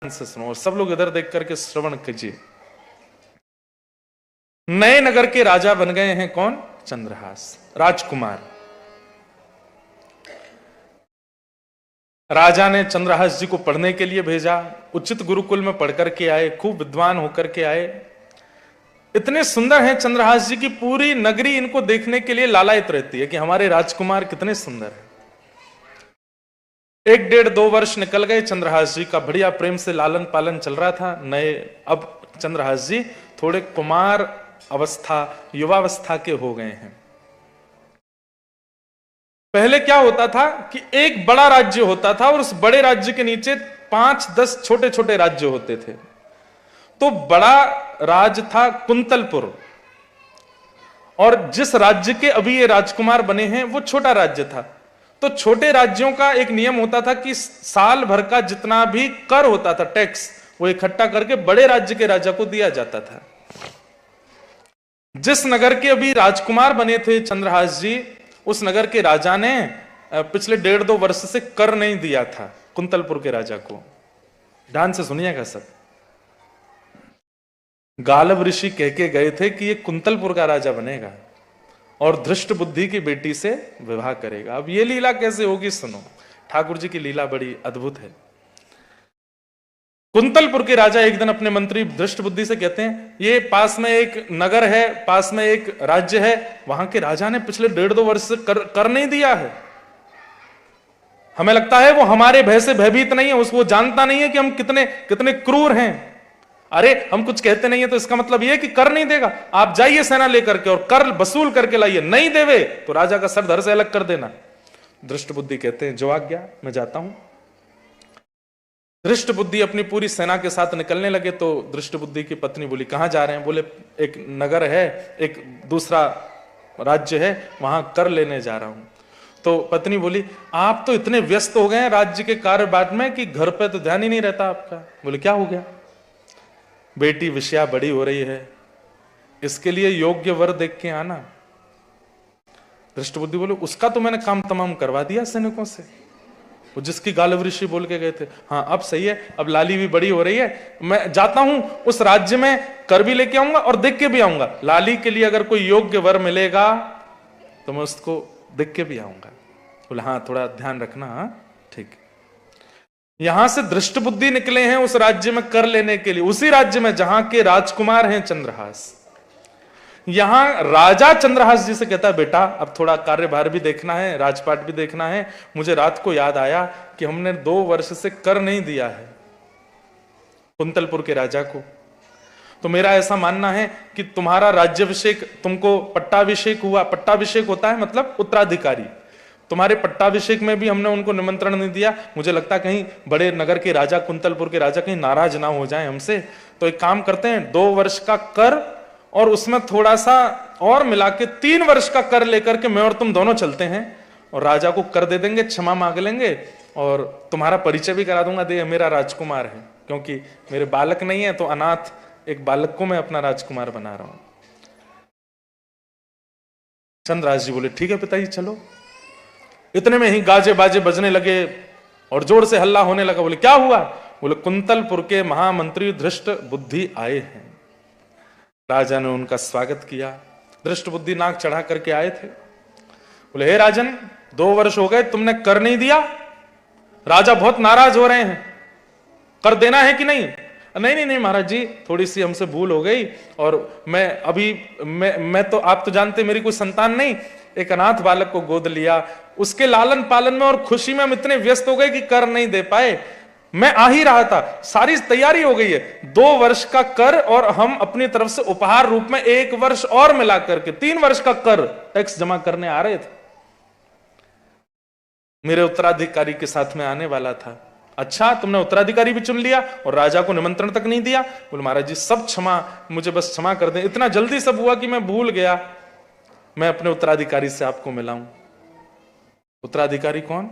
से सुनो और सब लोग इधर देख करके श्रवण कीजिए। नए नगर के राजा बन गए हैं कौन? चंद्रहास राजकुमार। राजा ने चंद्रहास जी को पढ़ने के लिए भेजा। उचित गुरुकुल में पढ़ करके आए, खूब विद्वान होकर के आए। इतने सुंदर हैं चंद्रहास जी की पूरी नगरी इनको देखने के लिए लालायित रहती है कि हमारे राजकुमार कितने सुंदर हैं। 1-1.5-2 वर्ष निकल गए। चंद्रहास जी का बढ़िया प्रेम से लालन पालन चल रहा था। नए अब चंद्रहास जी थोड़े कुमार अवस्था, युवावस्था के हो गए हैं। पहले क्या होता था कि एक बड़ा राज्य होता था और उस बड़े राज्य के नीचे 5-10 छोटे छोटे राज्य होते थे। तो बड़ा राज्य था कुंतलपुर, और जिस राज्य के अभी ये राजकुमार बने हैं वो छोटा राज्य था। तो छोटे राज्यों का एक नियम होता था कि साल भर का जितना भी कर होता था, टैक्स, वो इकट्ठा करके बड़े राज्य के राजा को दिया जाता था। जिस नगर के अभी राजकुमार बने थे चंद्रहास जी, उस नगर के राजा ने पिछले 1.5-2 वर्ष से कर नहीं दिया था कुंतलपुर के राजा को। ध्यान से सुनिएगा सब। गालव ऋषि कह के गए थे कि ये कुंतलपुर का राजा बनेगा और धृष्ट बुद्धि की बेटी से विवाह करेगा। अब ये लीला कैसे होगी सुनो। ठाकुर जी की लीला बड़ी अद्भुत है। कुंतलपुर के राजा एक दिन अपने मंत्री धृष्ट बुद्धि से कहते हैं, ये पास में एक नगर है, पास में एक राज्य है, वहां के राजा ने पिछले 1.5-2 वर्ष से कर नहीं दिया है। हमें लगता है वो हमारे भय से भयभीत नहीं है, उसको जानता नहीं है कि हम कितने कितने क्रूर हैं। अरे हम कुछ कहते नहीं है तो इसका मतलब यह कि कर नहीं देगा। आप जाइए सेना लेकर के और कर वसूल करके लाइए, नहीं देवे तो राजा का सर धड़ से अलग कर देना। धृष्ट बुद्धि कहते हैं जो आज्ञा, मैं जाता हूं। धृष्ट बुद्धि अपनी पूरी सेना के साथ निकलने लगे तो धृष्ट बुद्धि की पत्नी बोली, कहां जा रहे हैं? बोले एक नगर है, एक दूसरा राज्य है, वहां कर लेने जा रहा हूं। तो पत्नी बोली, आप तो इतने व्यस्त हो गए हैं राज्य के कार्यभार में कि घर पे तो ध्यान ही नहीं रहता आपका। बोले क्या हो गया? बेटी विषया बड़ी हो रही है, इसके लिए योग्य वर देख के आना। धृष्ट बुद्धि बोले, उसका तो मैंने काम तमाम करवा दिया सैनिकों से, वो जिसकी गालव ऋषि बोल के गए थे। हाँ अब सही है, अब लाली भी बड़ी हो रही है, मैं जाता हूं उस राज्य में कर भी लेके आऊंगा और देख के भी आऊंगा। लाली के लिए अगर कोई योग्य वर मिलेगा तो मैं उसको देख के भी आऊंगा। बोले हाँ थोड़ा ध्यान रखना। हाँ ठीक। यहां से धृष्ट बुद्धि निकले हैं उस राज्य में कर लेने के लिए, उसी राज्य में जहां के राजकुमार हैं चंद्रहास। यहां राजा चंद्रहास जी से कहता है, बेटा अब थोड़ा कार्यभार भी देखना है, राजपाट भी देखना है। मुझे रात को याद आया कि हमने 2 वर्ष से कर नहीं दिया है कुंतलपुर के राजा को। तो मेरा ऐसा मानना है कि तुम्हारा राज्याभिषेक, तुमको पट्टाभिषेक हुआ। पट्टाभिषेक होता है मतलब उत्तराधिकारी। तुम्हारे पट्टाभिषेक में भी हमने उनको निमंत्रण नहीं दिया। मुझे लगता है कहीं बड़े नगर के राजा, कुंतलपुर के राजा कहीं नाराज ना हो जाए हमसे। तो एक काम करते हैं, 2 वर्ष का कर और उसमें थोड़ा सा और मिला के 3 वर्ष का कर लेकर के मैं और तुम दोनों चलते हैं और राजा को कर दे देंगे, क्षमा मांग लेंगे और तुम्हारा परिचय भी करा दूंगा, दे मेरा राजकुमार है। क्योंकि मेरे बालक नहीं है तो अनाथ एक बालक को मैं अपना राजकुमार बना रहा हूं। चंद्रहास जी बोले ठीक है पिताजी चलो। इतने में ही गाजे बाजे बजने लगे और जोर से हल्ला होने लगा। बोले क्या हुआ? बोले कुंतलपुर के महामंत्री धृष्ट बुद्धि आए हैं। राजा ने उनका स्वागत किया। धृष्ट बुद्धि नाक चढ़ा करके आए थे। बोले हे राजन, 2 वर्ष हो गए तुमने कर नहीं दिया, राजा बहुत नाराज हो रहे हैं, कर देना है कि नहीं? नहीं नहीं महाराज जी, थोड़ी सी हमसे भूल हो गई और मैं तो आप तो जानते मेरी कोई संतान नहीं, एक अनाथ बालक को गोद लिया, उसके लालन पालन में और खुशी में हम इतने व्यस्त हो गए कि कर नहीं दे पाए। मैं आ ही रहा था, सारी तैयारी हो गई है, 2 वर्ष का कर और हम अपनी तरफ से उपहार रूप में 1 वर्ष और मिला करके 3 वर्ष का कर टैक्स जमा करने आ रहे थे। मेरे उत्तराधिकारी के साथ में आने वाला था। अच्छा तुमने उत्तराधिकारी भी चुन लिया और राजा को निमंत्रण तक नहीं दिया? बोले महाराज जी सब क्षमा, मुझे बस क्षमा कर दें, इतना जल्दी सब हुआ कि मैं भूल गया। मैं अपने उत्तराधिकारी से आपको मिलाऊं। उत्तराधिकारी कौन?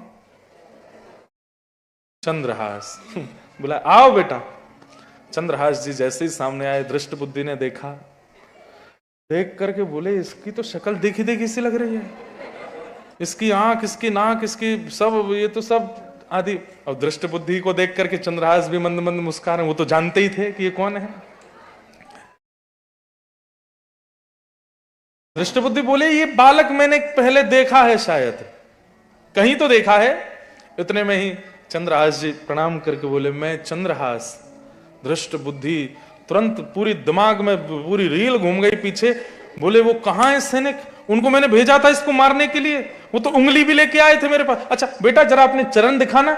चंद्रहास। बोला आओ बेटा। चंद्रहास जी जैसे ही सामने आए, धृष्ट बुद्धि ने देखा, देख करके बोले इसकी तो शक्ल देखी देखी सी लग रही है, इसकी आंख, इसकी नाक, इसकी सब, ये तो सब आदि। अब दृष्ट बुद्धि को देख करके चंद्रहास भी मंद मंद मुस्कुरा रहे, वो तो जानते ही थे कि ये कौन है। दृष्ट बुद्धि बोले ये बालक मैंने पहले देखा है, शायद कहीं तो देखा है। इतने में ही चंद्रहास जी प्रणाम करके बोले मैं चंद्रहास। दृष्ट बुद्धि तुरंत पूरी दिमाग में पूरी रील घूम गई पीछे। बोले वो कहां है सैनिक, उनको मैंने भेजा था इसको मारने के लिए, वो तो उंगली भी लेके आए थे मेरे पास। अच्छा बेटा जरा अपने चरण दिखाना।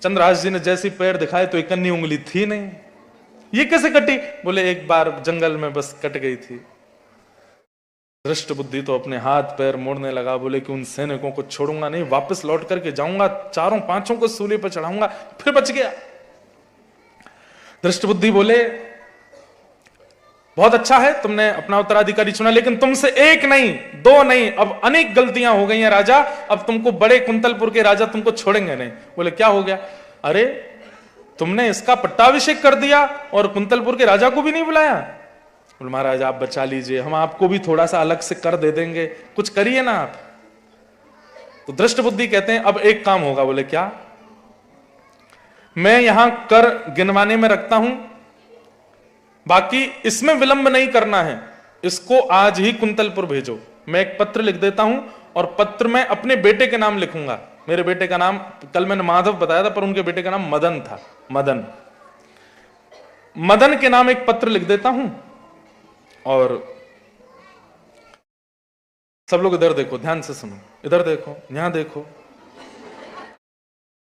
चंद्रहास जी ने जैसी पैर दिखाए तो एक अन्य उंगली थी नहीं। ये कैसे कटी? बोले एक बार जंगल में बस कट गई थी। दृष्ट बुद्धि तो अपने हाथ पैर मोड़ने लगा। बोले कि उन सैनिकों को छोड़ूंगा नहीं, वापस लौट करके जाऊंगा, चारों पांचों को सूली पर चढ़ाऊंगा। फिर बच गया। दृष्ट बुद्धि बोले बहुत अच्छा है तुमने अपना उत्तराधिकारी चुना, लेकिन तुमसे एक नहीं दो नहीं अब अनेक गलतियां हो गई हैं राजा। अब तुमको बड़े कुंतलपुर के राजा तुमको छोड़ेंगे नहीं। बोले क्या हो गया? अरे तुमने इसका पट्टाभिषेक कर दिया और कुंतलपुर के राजा को भी नहीं बुलाया। बोले महाराज आप बचा लीजिए, हम आपको भी थोड़ा सा अलग से कर दे देंगे, कुछ करिए ना आप। तो दृष्ट बुद्धि कहते हैं अब एक काम होगा। बोले क्या? मैं यहां कर गिनवाने में रखता हूं, बाकी इसमें विलंब नहीं करना है, इसको आज ही कुंतलपुर भेजो। मैं एक पत्र लिख देता हूं और पत्र में अपने बेटे के नाम लिखूंगा। मेरे बेटे का नाम कल मैंने माधव बताया था, पर उनके बेटे का नाम मदन था। मदन के नाम एक पत्र लिख देता हूं। और सब लोग इधर देखो, ध्यान से सुनो, इधर देखो, यहां देखो।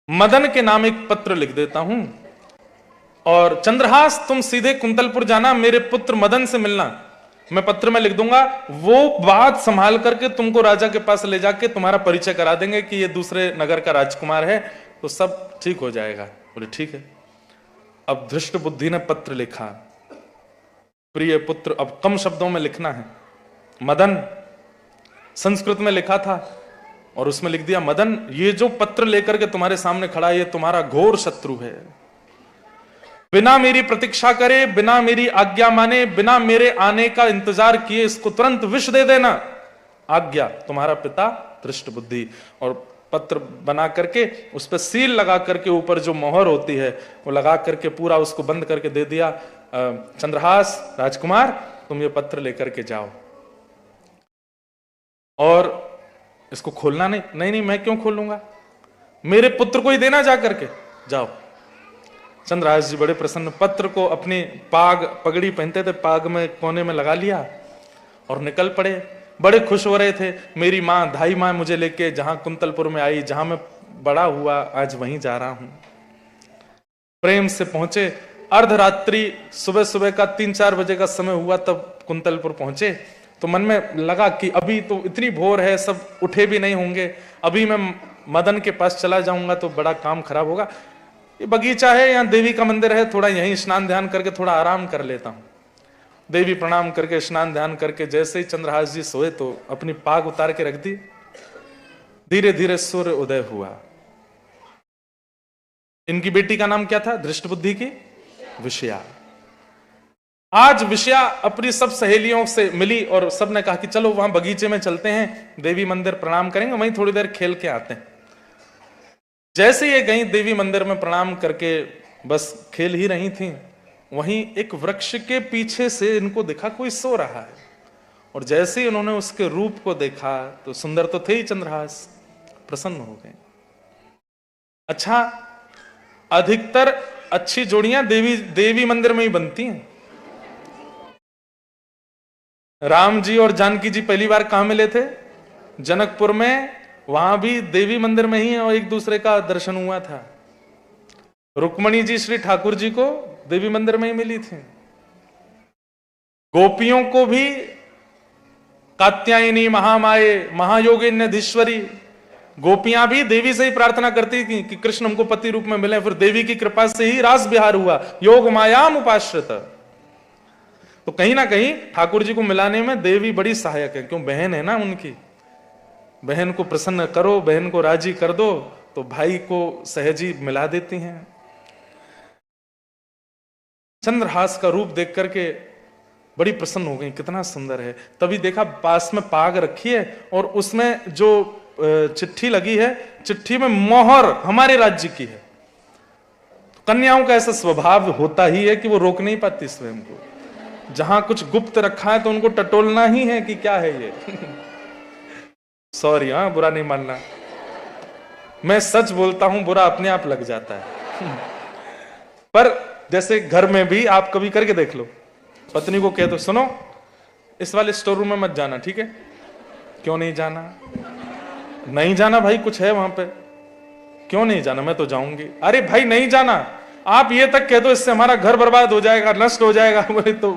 मदन के नाम एक पत्र लिख देता हूं और चंद्रहास तुम सीधे कुंतलपुर जाना, मेरे पुत्र मदन से मिलना। मैं पत्र में लिख दूंगा, वो बात संभाल करके तुमको राजा के पास ले जाके तुम्हारा परिचय करा देंगे कि ये दूसरे नगर का राजकुमार है, तो सब ठीक हो जाएगा। बोले ठीक है। अब धृष्ट बुद्धि ने पत्र लिखा, प्रिय पुत्र, अब कम शब्दों में लिखना है। मदन संस्कृत में लिखा था और उसमें लिख दिया, मदन ये जो पत्र लेकर के तुम्हारे सामने खड़ा है ये तुम्हारा घोर शत्रु है। बिना मेरी प्रतीक्षा करे, बिना मेरी आज्ञा माने, बिना मेरे आने का इंतजार किए इसको तुरंत विष दे देना। आज्ञा तुम्हारा पिता धृष्ट बुद्धि। और पत्र बना करके उस पर सील लगा करके ऊपर जो मोहर होती है वो लगा करके पूरा उसको बंद करके दे दिया। चंद्रहास राजकुमार तुम ये पत्र लेकर के जाओ और इसको खोलना नहीं। नहीं मैं क्यों खोलूंगा, मेरे पुत्र को ही देना, जा करके जाओ। चंद्रहास जी बड़े प्रसन्न, पत्र को अपनी पगड़ी पहनते थे, पाग में कोने में लगा लिया और निकल पड़े। बड़े खुश हो रहे थे, मेरी माँ धाई माँ मुझे लेके जहां कुंतलपुर में आई, जहां मैं बड़ा हुआ, आज वहीं जा रहा हूं। प्रेम से पहुंचे। अर्धरात्रि सुबह सुबह का 3-4 बजे का समय हुआ तब कुंतलपुर पहुंचे। तो मन में लगा कि अभी तो इतनी भोर है, सब उठे भी नहीं होंगे, अभी मैं मदन के पास चला जाऊंगा तो बड़ा काम खराब होगा। ये बगीचा है, यहाँ देवी का मंदिर है, थोड़ा यहीं स्नान ध्यान करके थोड़ा आराम कर लेता हूं। देवी प्रणाम करके स्नान ध्यान करके जैसे ही चंद्रहास जी सोए तो अपनी पाग उतार के रख दी। धीरे धीरे सूर्य उदय हुआ। इनकी बेटी का नाम क्या था? धृष्ट बुद्धि की विषया। आज विषया अपनी सब सहेलियों से मिली और सबने कहा कि चलो वहां बगीचे में चलते हैं, देवी मंदिर प्रणाम करेंगे, वहीं थोड़ी देर खेल के आते हैं। जैसे ये गई देवी मंदिर में प्रणाम करके बस खेल ही रही थी, वहीं एक वृक्ष के पीछे से इनको दिखा कोई सो रहा है। और जैसे ही उन्होंने उसके रूप को देखा तो सुंदर तो थे ही चंद्रहास, प्रसन्न हो गए। अच्छा, अधिकतर अच्छी जोड़ियां देवी मंदिर में ही बनती हैं। राम जी और जानकी जी पहली बार कहां मिले थे? जनकपुर में, वहां भी देवी मंदिर में ही और एक दूसरे का दर्शन हुआ था। रुक्मणी जी श्री ठाकुर जी को देवी मंदिर में ही मिली थी। गोपियों को भी कात्यायनी महामाये महायोगिन्यधीश्वरी, गोपियां भी देवी से ही प्रार्थना करती थी कि कृष्ण हमको पति रूप में मिले। फिर देवी की कृपा से ही रास विहार हुआ, योग मायाम उपाश्रित। तो कहीं ना कहीं ठाकुर जी को मिलाने में देवी बड़ी सहायक है, क्यों? बहन है ना उनकी। बहन को प्रसन्न करो, बहन को राजी कर दो तो भाई को सहजी मिला देती हैं। चंद्रहास का रूप देख करके बड़ी प्रसन्न हो गई, कितना सुंदर है। तभी देखा पास में पाग रखी है और उसमें जो चिट्ठी लगी है, चिट्ठी में मोहर हमारे राज्य की है। तो कन्याओं का ऐसा स्वभाव होता ही है कि वो रोक नहीं पाती स्वयं को। जहां कुछ गुप्त रखा है तो उनको टटोलना ही है कि क्या है ये। सॉरी, हाँ, बुरा नहीं मानना, मैं सच बोलता हूं, बुरा अपने आप लग जाता है। पर जैसे घर में भी आप कभी करके देख लो, पत्नी को कह दो सुनो इस वाले स्टोर रूम में मत जाना, ठीक है? क्यों नहीं जाना? नहीं जाना भाई, कुछ है वहां पे। क्यों नहीं जाना? मैं तो जाऊंगी। अरे भाई नहीं जाना, आप ये तक कह दो इससे हमारा घर बर्बाद हो जाएगा, नष्ट हो जाएगा। बोले तो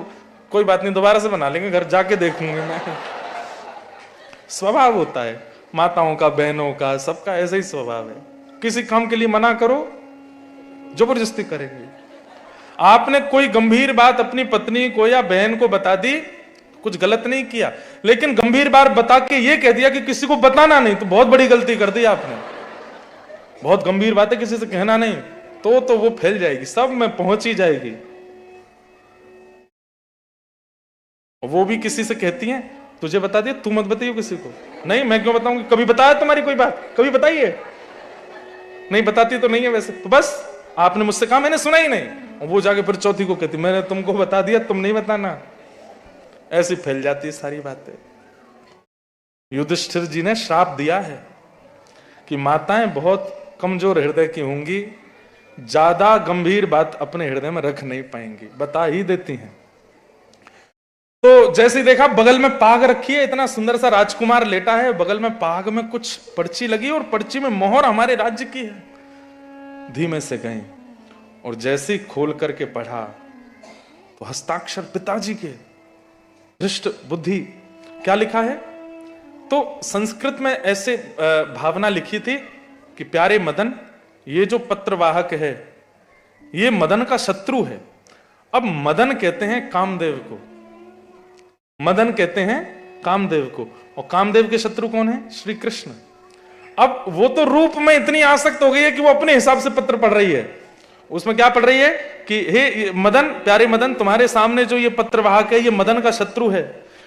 कोई बात नहीं, दोबारा से बना लेंगे, घर जाके देखूंगी मैं। स्वभाव होता है माताओं का, बहनों का, सबका ऐसा ही स्वभाव है। किसी काम के लिए मना करो, जबरदस्ती करेंगे। आपने कोई गंभीर बात अपनी पत्नी को या बहन को बता दी, कुछ गलत नहीं किया, लेकिन गंभीर बात बता के ये कह दिया कि किसी को बताना नहीं, तो बहुत बड़ी गलती कर दी आपने। बहुत गंभीर बात है, किसी से कहना नहीं, तो वो फैल जाएगी, सब में पहुंच ही जाएगी। वो भी किसी से कहती हैं तुझे बता दिया, तू मत बताइयो किसी को। नहीं, मैं क्यों बताऊंगी? कभी बताया तुम्हारी कोई बात? कभी बताइए? नहीं बताती तो नहीं है वैसे, तो बस आपने मुझसे कहा, मैंने सुना ही नहीं। वो जाके फिर चौथी को कहती मैंने तुमको बता दिया, तुम नहीं बताना। ऐसी फैल जाती है सारी बातें। युधिष्ठिर जी ने श्राप दिया है कि माताएं बहुत कमजोर हृदय की होंगी, ज्यादा गंभीर बात अपने हृदय में रख नहीं पाएंगी, बता ही देती हैं। तो जैसे देखा बगल में पाग रखी है, इतना सुंदर सा राजकुमार लेटा है, बगल में पाग में कुछ पर्ची लगी और पर्ची में मोहर हमारे राज्य की है। धीमे से गए और जैसे ही खोल करके पढ़ा तो हस्ताक्षर पिताजी के, धृष्ट बुद्धि। क्या लिखा है? तो संस्कृत में ऐसे भावना लिखी थी कि प्यारे मदन, ये जो पत्रवाहक है ये मदन का शत्रु है। अब मदन कहते हैं कामदेव को, मदन कहते हैं कामदेव को, और कामदेव के शत्रु कौन है? श्री कृष्ण। अब वो तो रूप में इतनी आसक्त हो गई है कि वो अपने हिसाब से पत्र पढ़ रही है। उसमें क्या पढ़ रही है कि हे मदन, प्यारे मदन, तुम्हारे सामने जो ये पत्रवाहक है ये मदन का शत्रु है,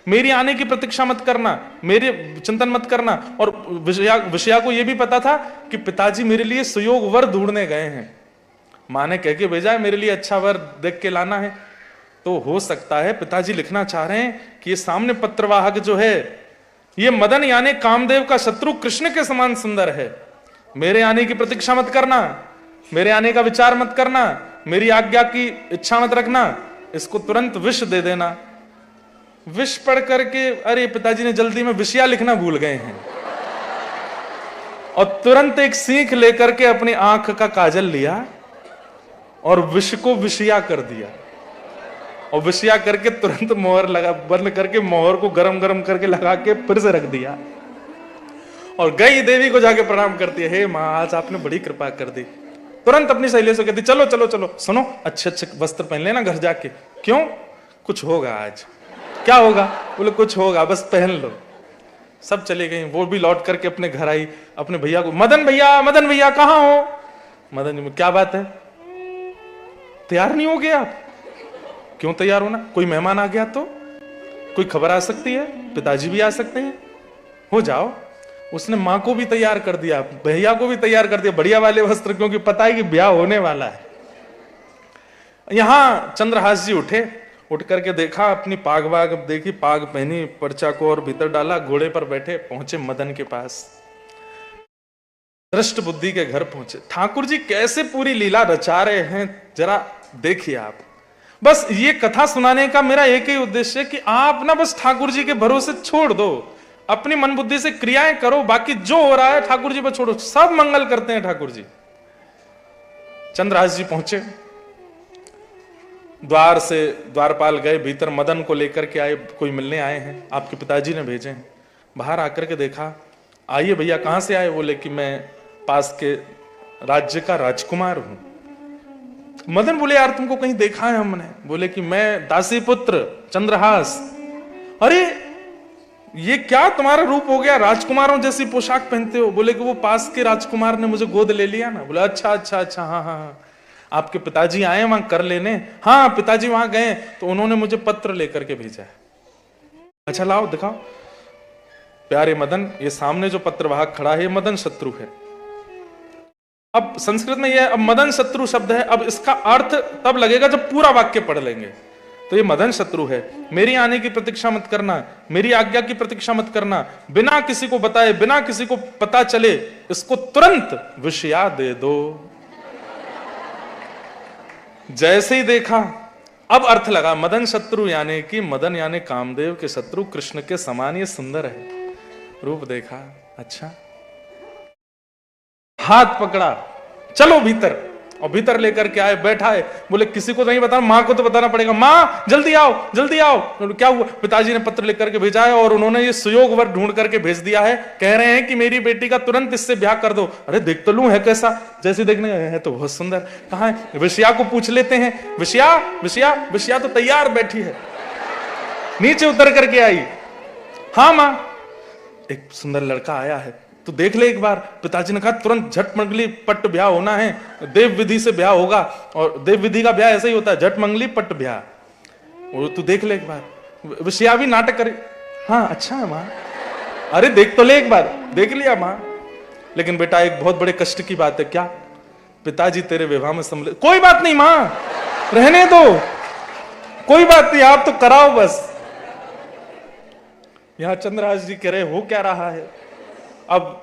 मेरी आने की प्रतीक्षा मत करना, मेरे चिंतन मत करना। और विषया को ये भी पता था कि पिताजी मेरे लिए सुयोग वर ढूंढने गए हैं, माँ ने कह के भेजा है मेरे लिए अच्छा वर देख के लाना है। तो हो सकता है पिताजी लिखना चाह रहे हैं कि ये सामने पत्रवाहक जो है ये मदन यानी कामदेव का शत्रु कृष्ण के समान सुंदर है, मेरे आने की प्रतीक्षा मत करना, मेरे आने का विचार मत करना, मेरी आज्ञा की इच्छा मत रखना, इसको तुरंत विष दे देना। विष पढ़ करके अरे पिताजी ने जल्दी में विषया लिखना भूल गए हैं, और तुरंत एक सीख लेकर के अपनी आंख का काजल लिया और विष को विषया कर दिया, और विषया करके तुरंत मोहर लगा, बंद करके मोहर को गरम गरम करके लगा के फिर से रख दिया। और गई देवी को जाके प्रणाम करती है, हे माँ आज आपने बड़ी कृपा कर दी। तुरंत अपनी सहेलियों से कहती चलो चलो चलो, सुनो अच्छे अच्छे वस्त्र पहन लेना घर जाके। क्यों? कुछ होगा आज। क्या होगा? बोले कुछ होगा, बस पहन लो। सब चली गई, वो भी लौट करके अपने घर आई, अपने भैया को, मदन भैया कहाँ हो? मदन जी, क्या बात है, तैयार नहीं हो गया आप? क्यों तैयार होना? कोई मेहमान आ गया तो? कोई खबर आ सकती है, पिताजी भी आ सकते हैं, हो जाओ। उसने माँ को भी तैयार कर दिया, भैया को भी तैयार कर दिया, बढ़िया वाले वस्त्र, क्योंकि पता है कि ब्याह होने वाला है। यहां चंद्रहास जी उठे, उठ करके देखा, अपनी पाग वाग देखी, पाग पहनी, पर्चा को और भीतर डाला, घोड़े पर बैठे पहुंचे मदन के पास, दृष्ट बुद्धि के घर पहुंचे। ठाकुर जी कैसे पूरी लीला रचा रहे हैं जरा देखिए आप। बस ये कथा सुनाने का मेरा एक ही उद्देश्य है कि आप ना बस ठाकुर जी के भरोसे छोड़ दो, अपनी मन बुद्धि से क्रियाएं करो, बाकी जो हो रहा है ठाकुर जी पर छोड़ो, सब मंगल करते हैं ठाकुर जी। चंद्रहास जी पहुंचे, द्वार से द्वारपाल गए, भीतर मदन को लेकर के आए, कोई मिलने आए हैं, आपके पिताजी ने भेजे हैं। बाहर आकर के देखा, आइए भैया, कहां से आए? बोले कि मैं पास के राज्य का राजकुमार हूं। मदन बोले यार तुमको कहीं देखा है हमने? बोले कि मैं दासी पुत्र चंद्रहास। अरे ये क्या तुम्हारा रूप हो गया, राजकुमारों जैसी पोशाक पहनते हो? बोले कि वो पास के राजकुमार ने मुझे गोद ले लिया ना। बोले अच्छा अच्छा अच्छा, हाँ हाँ हाँ, आपके पिताजी आए वहां कर लेने? हाँ पिताजी वहां गए तो उन्होंने मुझे पत्र लेकर के भेजा है। अच्छा लाओ दिखाओ। प्यारे मदन, ये सामने जो पत्रवाहक खड़ा है ये मदन शत्रु है। अब संस्कृत में यह अब मदन शत्रु शब्द है, अब इसका अर्थ तब लगेगा जब पूरा वाक्य पढ़ लेंगे। तो ये मदन शत्रु है, मेरी आने की प्रतीक्षा मत करना, मेरी आज्ञा की प्रतीक्षा मत करना, बिना किसी को बताए, बिना किसी को पता चले इसको तुरंत विषया दे दो। जैसे ही देखा, अब अर्थ लगा, मदन शत्रु यानी कि मदन यानी कामदेव के शत्रु कृष्ण के समान ये सुंदर है। रूप देखा, अच्छा, हाथ पकड़ा, चलो भीतर, और भीतर लेकर के आए, बैठा है। बोले किसी को नहीं बताना, मां को तो बताना पड़ेगा। मां जल्दी आओ, जल्दी आओ। बोले क्या हुआ? पिताजी ने पत्र लिख करके भेजा है और उन्होंने ये सुयोग वर ढूंढ करके भेज दिया है, कह रहे हैं कि मेरी बेटी का तुरंत इससे ब्याह कर दो। अरे देख तो लूं है कैसा, जैसे देखने है तो बहुत सुंदर। कहां है? विषया को पूछ लेते हैं। विषया विषया विषया तो तैयार बैठी है, नीचे उतर करके आई। हाँ मां, एक सुंदर लड़का आया है, तो देख ले एक बार। पिताजी ने कहा तुरंत झट मंगली पट ब्याह होना है, देव विधि से ब्याह होगा, और देव विधि का ब्याह ऐसा ही होता है, झट मंगली पट ब्याह। वो तू देख ले एक बार। विषया भी नाटक करे, हाँ अच्छा है मां, अरे देख तो ले एक बार। देख लिया मां, लेकिन बेटा एक बहुत बड़े कष्ट की बात है। क्या? पिताजी तेरे विवाह में सम्मिलित। कोई बात नहीं मां, रहने दो, कोई बात नहीं, आप तो कराओ बस। यहां चंद्रहास जी कह रहे हो क्या रहा है। अब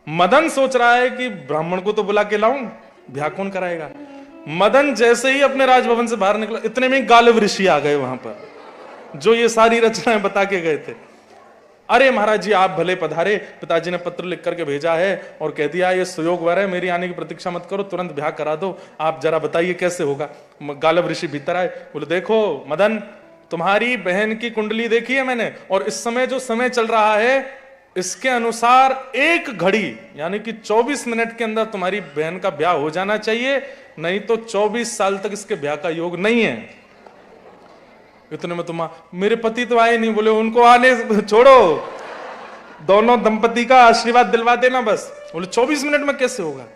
मदन सोच रहा है कि ब्राह्मण को तो बुला के लाऊं, ब्याह कौन कराएगा। मदन जैसे ही अपने राजभवन से बाहर निकला, इतने में गालव ऋषि आ गए वहां पर, जो ये सारी रचनाएं बता के गए थे। अरे महाराज जी आप भले पधारे, पिताजी ने पत्र लिख करके भेजा है और कह दिया ये सुयोग वर है, मेरी आने की प्रतीक्षा मत करो, तुरंत ब्याह करा दो। आप जरा बताइए कैसे होगा। गालव ऋषि भीतर आए, बोले देखो मदन, तुम्हारी बहन की कुंडली देखी है मैंने, और इस समय जो समय चल रहा है इसके अनुसार 1 घड़ी यानी कि 24 मिनट के अंदर तुम्हारी बहन का ब्याह हो जाना चाहिए, नहीं तो 24 साल तक इसके ब्याह का योग नहीं है। इतने में तुम, मेरे पति तो आए नहीं। बोले उनको आने छोड़ो, दोनों दंपति का आशीर्वाद दिलवा देना बस। बोले 24 मिनट में कैसे होगा।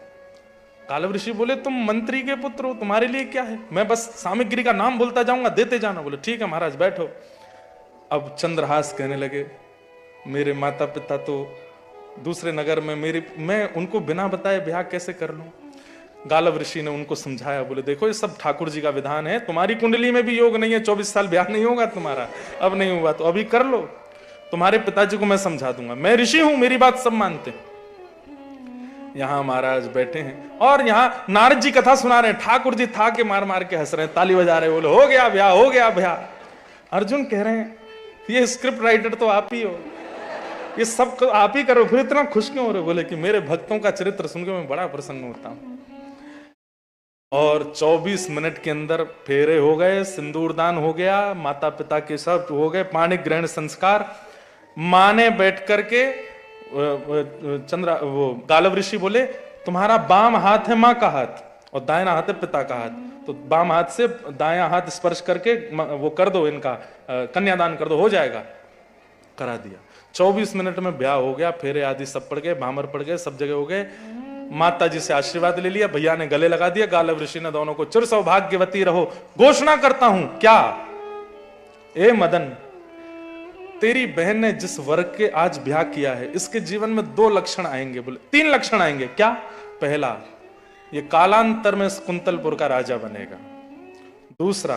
गालव ऋषि बोले तुम मंत्री के पुत्र हो, तुम्हारे लिए क्या है, मैं बस सामग्री का नाम बोलता जाऊंगा, देते जाना। बोले ठीक है महाराज बैठो। अब चंद्रहास कहने लगे मेरे माता पिता तो दूसरे नगर में, मैं उनको बिना बताए ब्याह कैसे कर लूं। गालव ऋषि ने उनको समझाया, बोले देखो ये सब ठाकुर जी का विधान है, तुम्हारी कुंडली में भी योग नहीं है, 24 साल ब्याह नहीं होगा तुम्हारा, अब नहीं हुआ तो अभी कर लो, तुम्हारे पिताजी को मैं समझा दूंगा, मैं ऋषि हूं, मेरी बात सब मानते हैं। यहां महाराज बैठे हैं और यहां नारद जी कथा सुना रहे हैं, ठाकुर जी था के मार मार के हंस रहे हैं, ताली बजा रहे हैं, बोले हो गया ब्याह, हो गया ब्याह। अर्जुन कह रहे हैं ये स्क्रिप्ट राइटर तो आप ही हो, ये सब आप ही करो, फिर इतना खुश क्यों हो रहे। बोले कि मेरे भक्तों का चरित्र सुनकर मैं बड़ा प्रसन्न होता हूं। और 24 मिनट के अंदर फेरे हो गए, सिंदूरदान हो गया, माता पिता के सब हो गए, पाणिक ग्रहण संस्कार। मां ने बैठ करके वो गालव ऋषि बोले तुम्हारा बाम हाथ है मां का हाथ और दाहिना हाथ है पिता का हाथ, तो बाम हाथ से दायां हाथ स्पर्श करके वो कर दो, इनका कन्यादान कर दो, हो जाएगा। करा दिया। 24 मिनट में ब्याह हो गया, फेरे आदि सब पड़ गए, भामर पड़ गए, सब जगह हो गए। माता जी से आशीर्वाद ले लिया, भैया ने गले लगा दिया, गालव ऋषि ने दोनों को चिर सौभाग्यवती रहो। घोषणा करता हूं क्या, ए मदन, तेरी बहन ने जिस वर्ग के आज ब्याह किया है इसके जीवन में 2 लक्षण आएंगे। बोले 3 लक्षण आएंगे। क्या? पहला, ये कालांतर में कुंतलपुर का राजा बनेगा। दूसरा,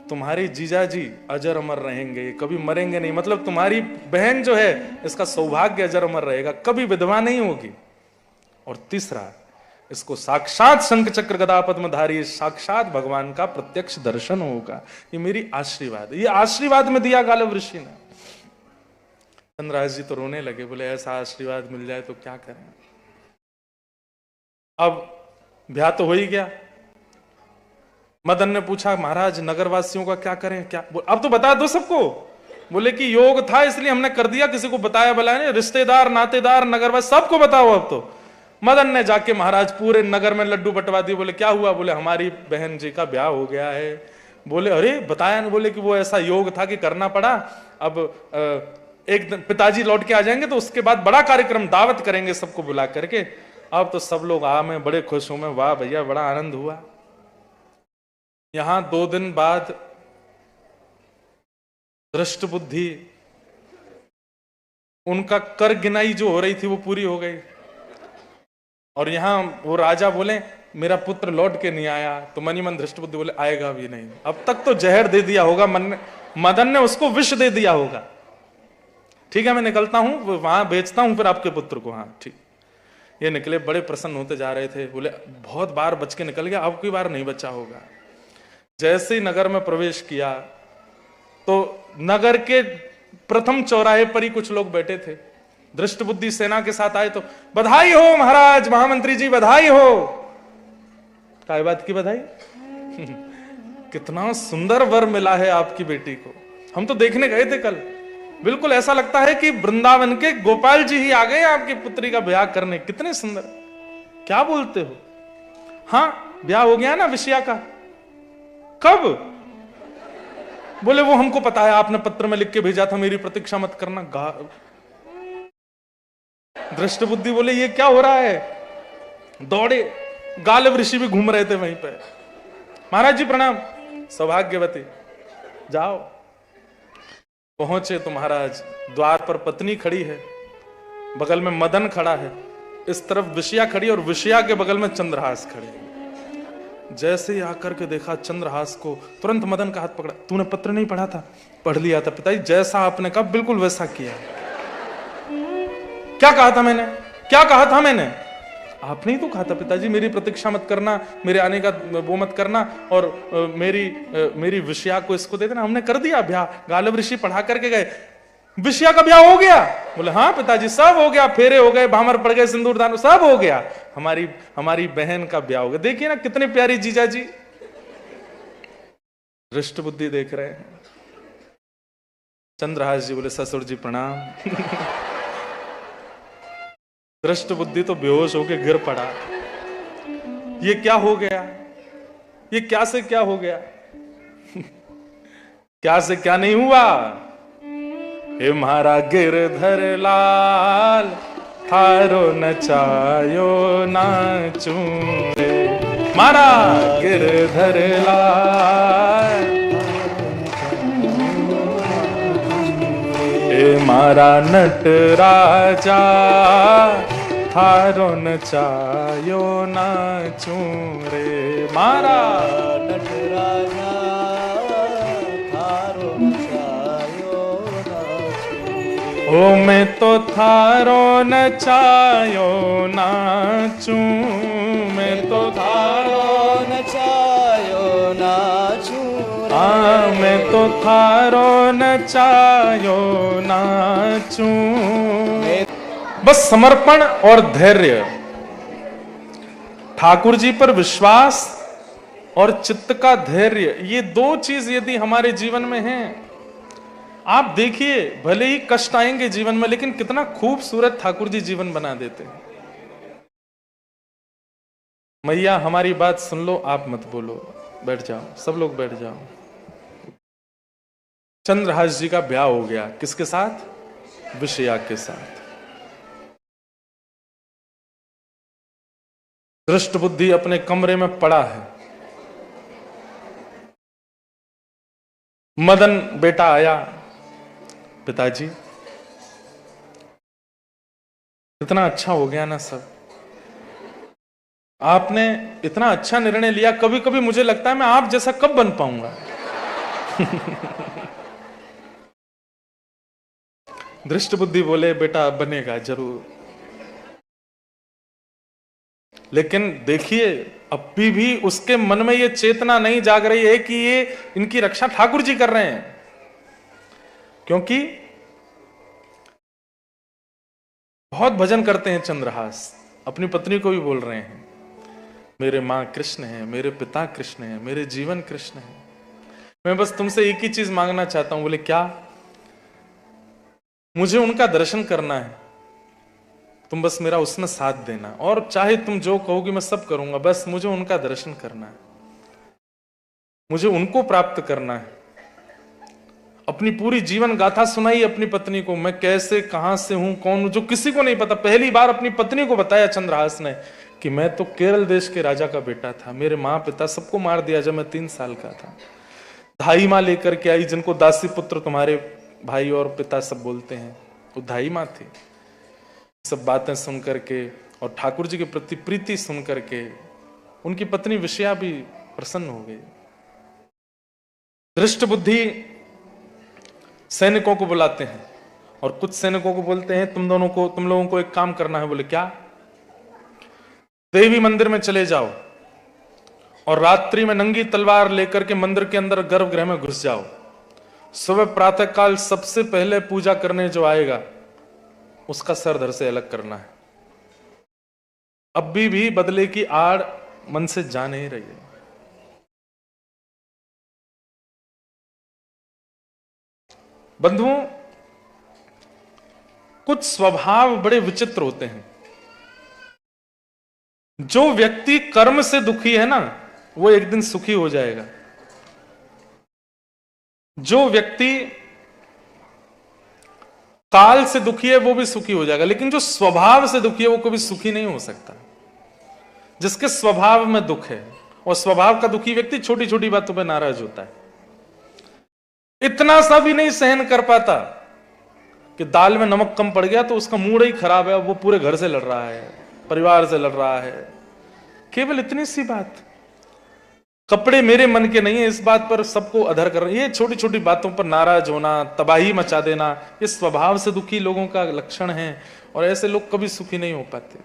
तुम्हारे जीजाजी अजर अमर रहेंगे, कभी मरेंगे नहीं, मतलब तुम्हारी बहन जो है इसका सौभाग्य अजर अमर रहेगा, कभी विधवा नहीं होगी। और तीसरा, इसको साक्षात शंख चक्र गदा पद्मधारी साक्षात भगवान का प्रत्यक्ष दर्शन होगा। ये मेरी आशीर्वाद, ये आशीर्वाद में दिया गालव ऋषि ने। चंद्रहास जी तो रोने लगे, बोले ऐसा आशीर्वाद मिल जाए तो क्या करें। अब ब्याह तो हो ही गया। मदन ने पूछा महाराज नगरवासियों का क्या करें, क्या अब तो बता दो सबको। बोले कि योग था इसलिए हमने कर दिया, किसी को बताया बुलाया नहीं, रिश्तेदार नातेदार नगरवासी सबको बताओ अब तो। मदन ने जाके महाराज पूरे नगर में लड्डू बंटवा दिए। बोले क्या हुआ? बोले हमारी बहन जी का ब्याह हो गया है। बोले अरे बताया नहीं। बोले कि वो ऐसा योग था कि करना पड़ा, अब एक दिन पिताजी लौट के आ जाएंगे तो उसके बाद बड़ा कार्यक्रम दावत करेंगे सबको बुला करके। अब तो सब लोग आ में बड़े खुश हूं मैं, वाह भैया बड़ा आनंद हुआ। यहां 2 दिन बाद दृष्ट बुद्धि उनका कर गिनाई जो हो रही थी वो पूरी हो गई। और यहां वो राजा बोले मेरा पुत्र लौट के नहीं आया, तो मनी मन धृष्टबुद्धि बोले आएगा भी नहीं। अब तक तो जहर दे दिया होगा मदन ने उसको विष दे दिया होगा। ठीक है मैं निकलता हूं, वहां बेचता हूं फिर आपके पुत्र को। हाँ ठीक। ये निकले, बड़े प्रसन्न होते जा रहे थे। बोले बहुत बार बच के निकल गया, अब की बार नहीं बचा होगा। जैसे ही नगर में प्रवेश किया तो नगर के प्रथम चौराहे पर ही कुछ लोग बैठे थे, धृष्टबुद्धि सेना के साथ आए। तो बधाई हो महाराज, महामंत्री जी बधाई हो। काय बात की बधाई? कितना सुंदर वर मिला है आपकी बेटी को। हम तो देखने गए थे कल, बिल्कुल ऐसा लगता है कि वृंदावन के गोपाल जी ही आ गए आपकी पुत्री का ब्याह करने। कितने सुंदर। क्या बोलते हो? हाँ ब्याह हो गया ना विषया का। कब? बोले वो हमको पता है, आपने पत्र में लिख के भेजा था, मेरी प्रतीक्षा मत करना। धृष्टबुद्धि बोले ये क्या हो रहा है? दौड़े, गालव ऋषि भी घूम रहे थे वहीं पे। महाराज जी प्रणाम। सौभाग्यवती जाओ। पहुंचे तो महाराज द्वार पर पत्नी खड़ी है, बगल में मदन खड़ा है, इस तरफ विषया खड़ी और विषया के बगल में चंद्रहास खड़े हैं। जैसे ही आकर के देखा चंद्रहास को, तुरंत मदन का हाथ पकड़ा। तूने पत्र नहीं पढ़ा था? पढ़ लिया था पिताजी, जैसा आपने कहा बिल्कुल वैसा किया। क्या कहा था मैंने? क्या कहा था मैंने? आपने ही तो कहा था पिताजी मेरी प्रतीक्षा मत करना, मेरे आने का वो मत करना, और मेरी विषया को इसको दे देना। हमने कर दिया ब्याह, गालव ऋषि पढ़ा करके गए, विषया का ब्याह हो गया। बोले हाँ पिताजी सब हो गया, फेरे हो गए, भामर पड़ गए, सिंदूर दान सब हो गया, हमारी बहन का ब्याह हो गया। देखिए ना कितने प्यारी जीजा जी। धृष्टबुद्धि देख रहे हैं। चंद्रहास जी बोले ससुर जी प्रणाम। धृष्टबुद्धि तो बेहोश होके गिर पड़ा। ये क्या हो गया? ये क्या से क्या हो गया? क्या से क्या नहीं हुआ? हे म्हारा गिरधर लाल, थारो नचायो नाचू रे। मारा गिरधर लाल, हे मारा नट राजा, थारो नचायो नाचू रे। मारा नट राजा, थारो नचायो नाचू। ओ मैं तो थारो नचायो नाचू, मैं तो थारो नचायो नाचू। हाँ मैं तो थारो नचायो नाचू। बस समर्पण और धैर्य, ठाकुर जी पर विश्वास और चित्त का धैर्य, ये दो चीज यदि हमारे जीवन में हैं, आप देखिए भले ही कष्ट आएंगे जीवन में, लेकिन कितना खूबसूरत ठाकुर जी जीवन बना देते हैं। मैया हमारी बात सुन लो, आप मत बोलो, बैठ जाओ, सब लोग बैठ जाओ। चंद्रहास जी का ब्याह हो गया, किसके साथ? विषया के साथ। धृष्टबुद्धि अपने कमरे में पड़ा है। मदन बेटा आया, पिताजी इतना अच्छा हो गया ना सब, आपने इतना अच्छा निर्णय लिया। कभी कभी मुझे लगता है मैं आप जैसा कब बन पाऊंगा। धृष्टबुद्धि बोले बेटा बनेगा जरूर, लेकिन देखिए अभी भी उसके मन में ये चेतना नहीं जाग रही है कि ये इनकी रक्षा ठाकुर जी कर रहे हैं। क्योंकि बहुत भजन करते हैं चंद्रहास, अपनी पत्नी को भी बोल रहे हैं मेरे मां कृष्ण है, मेरे पिता कृष्ण है, मेरे जीवन कृष्ण है, मैं बस तुमसे एक ही चीज मांगना चाहता हूं। बोले क्या? मुझे उनका दर्शन करना है, तुम बस मेरा उसमें साथ देना, और चाहे तुम जो कहोगे मैं सब करूंगा, बस मुझे उनका दर्शन करना है, मुझे उनको प्राप्त करना है। अपनी पूरी जीवन गाथा सुनाई अपनी पत्नी को, मैं कैसे कहां से हूं, कौन हूं, जो किसी को नहीं पता। पहली बार अपनी पत्नी को बताया चंद्रहास ने कि मैं तो केरल देश के राजा का बेटा था, मेरे माँ पिता सबको मार दिया जब मैं 3 साल का था। धाई माँ लेकर के आई, जिनको दासी पुत्र तुम्हारे भाई और पिता सब बोलते हैं, उद्धाई माँ थी। सब बातें सुन करके और ठाकुर जी के प्रति प्रीति सुन करके उनकी पत्नी विषया भी प्रसन्न हो गई। दृष्ट बुद्धि सैनिकों को बुलाते हैं और कुछ सैनिकों को बोलते हैं तुम लोगों को एक काम करना है। बोले क्या? देवी मंदिर में चले जाओ और रात्रि में नंगी तलवार लेकर के मंदिर के अंदर गर्भगृह में घुस जाओ। सुबह प्रातः काल सबसे पहले पूजा करने जो आएगा उसका सर धड़ से अलग करना है। अब भी बदले की आड़ मन से जा नहीं रही है। बंधुओं, कुछ स्वभाव बड़े विचित्र होते हैं। जो व्यक्ति कर्म से दुखी है ना, वो एक दिन सुखी हो जाएगा। जो व्यक्ति काल से दुखी है वो भी सुखी हो जाएगा, लेकिन जो स्वभाव से दुखी है वो कभी सुखी नहीं हो सकता। जिसके स्वभाव में दुख है, और स्वभाव का दुखी व्यक्ति छोटी छोटी बातों पर नाराज होता है। इतना सा भी नहीं सहन कर पाता कि दाल में नमक कम पड़ गया तो उसका मूड ही खराब है, वो पूरे घर से लड़ रहा है, परिवार से लड़ रहा है। केवल इतनी सी बात। कपड़े मेरे मन के नहीं है, इस बात पर सबको अधर कर रहे हैं। ये छोटी छोटी बातों पर नाराज होना, तबाही मचा देना, ये स्वभाव से दुखी लोगों का लक्षण है, और ऐसे लोग कभी सुखी नहीं हो पाते।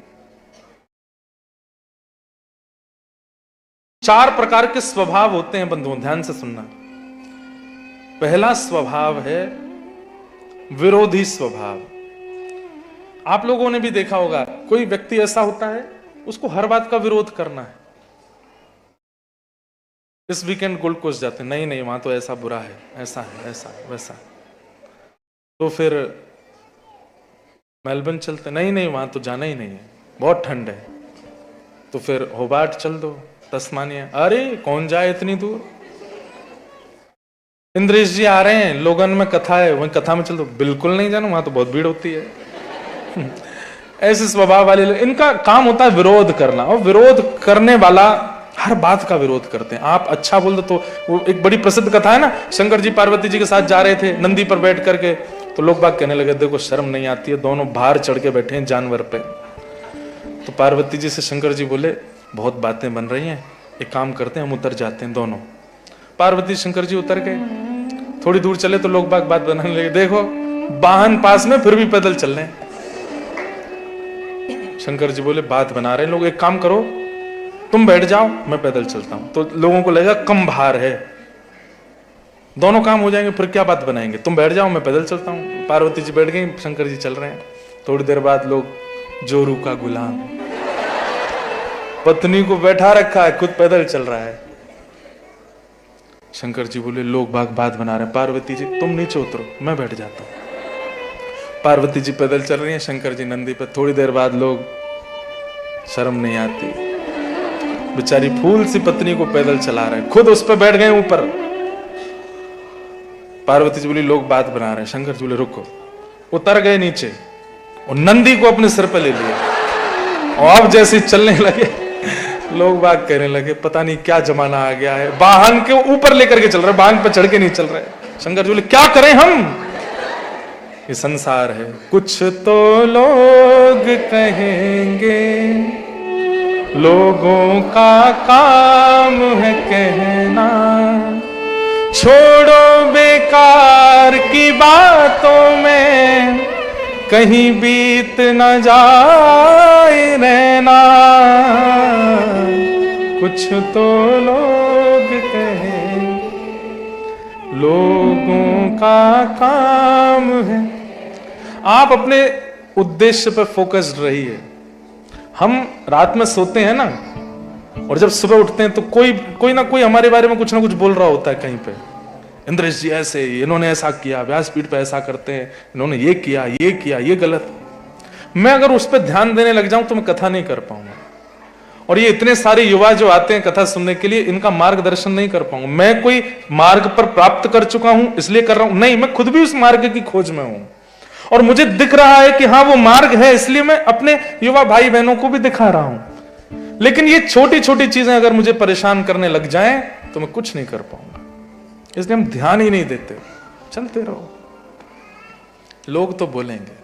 4 प्रकार के स्वभाव होते हैं बंधुओं, ध्यान से सुनना। पहला स्वभाव है विरोधी स्वभाव। आप लोगों ने भी देखा होगा, कोई व्यक्ति ऐसा होता है उसको हर बात का विरोध करना है। इस वीकेंड गोल्ड कोस्ट जाते हैं, नहीं वहां तो ऐसा बुरा है, ऐसा है, ऐसा है, वैसा। तो फिर मेलबर्न चलते, नहीं वहां तो जाना ही नहीं है, बहुत ठंड है। तो फिर होबार्ट चल दो, तस्मानिया। अरे कौन जाए इतनी दूर? इंद्रेश जी आ रहे हैं, लोगन में कथा है, वहीं कथा में चल दो। बिल्कुल नहीं जाना, वहां तो बहुत भीड़ होती है। ऐसे स्वभाव वाले लोग, इनका काम होता है विरोध करना, और विरोध करने वाला हर बात का विरोध करते हैं। आप अच्छा बोल दो तो वो एक बड़ी प्रसिद्ध कथा है ना, शंकर जी पार्वती जी के साथ जा रहे थे नंदी पर बैठ करके, तो लोग बाग कहने लगे देखो शर्म नहीं आती है, दोनों बाहर चढ़ के बैठे हैं जानवर पे। तो पार्वती जी से शंकर जी बोले बहुत बातें बन रही हैं, एक काम करते हैं हम उतर जाते हैं दोनों। पार्वती शंकर जी उतर गए। थोड़ी दूर चले तो लोग बात बनाने लगे, देखो वाहन पास में फिर भी पैदल चल रहे हैं। शंकर जी बोले बात बना रहे हैं लोग, एक काम करो तुम बैठ जाओ मैं पैदल चलता हूं। तो लोगों को लगेगा कम भार है, दोनों काम हो जाएंगे, फिर क्या बात बनाएंगे, तुम बैठ जाओ मैं पैदल चलता हूं। पार्वती जी बैठ गई, शंकर जी चल रहे हैं। थोड़ी देर बाद लोग जोरू का गुलाम, पत्नी को बैठा रखा है, खुद पैदल चल रहा है। शंकर जी बोले लोग बात बना रहे हैं, पार्वती जी तुम नीचे उतरो मैं बैठ जाता हूं। पार्वती जी पैदल चल रही हैं, शंकर जी नंदी पर। थोड़ी देर बाद लोग, शर्म नहीं आती, बेचारी फूल सी पत्नी को पैदल चला रहे हैं, खुद उस पर बैठ गए ऊपर। पार्वती जी बोली लोग बात बना रहे हैं। शंकर जी बोले रुको, उतर गए नीचे और नंदी को अपने सिर पर ले लिया। और अब जैसे चलने लगे लोग बात कहने लगे पता नहीं क्या जमाना आ गया है, वाहन के ऊपर लेकर के चल रहे, वाहन पर चढ़ के नहीं चल रहे। शंकर जी बोले क्या करें हम, ये संसार है। कुछ तो लोग कहेंगे, लोगों का काम है कहना, छोड़ो बेकार की बातों में, कहीं बीत न जाए रहना। कुछ तो लोग कहें, लोगों का काम है। आप अपने उद्देश्य पर फोकस्ड रहिए। हम रात में सोते हैं ना, और जब सुबह उठते हैं तो कोई ना कोई हमारे बारे में कुछ ना कुछ बोल रहा होता है कहीं पे। इंद्रेश जी ऐसे, इन्होंने ऐसा किया, व्यासपीठ पे ऐसा करते हैं, इन्होंने ये किया, ये गलत। मैं अगर उस पर ध्यान देने लग जाऊं तो मैं कथा नहीं कर पाऊंगा। और ये इतने सारे युवा जो आते हैं कथा सुनने के लिए, इनका मार्गदर्शन नहीं कर पाऊंगा। मैं कोई मार्ग पर प्राप्त कर चुका हूं इसलिए कर रहा हूं, नहीं, मैं खुद भी उस मार्ग की खोज में हूं और मुझे दिख रहा है कि हाँ वो मार्ग है, इसलिए मैं अपने युवा भाई बहनों को भी दिखा रहा हूं। लेकिन ये छोटी छोटी चीजें अगर मुझे परेशान करने लग जाएं तो मैं कुछ नहीं कर पाऊंगा। इसलिए हम ध्यान ही नहीं देते, चलते रहो। लोग तो बोलेंगे।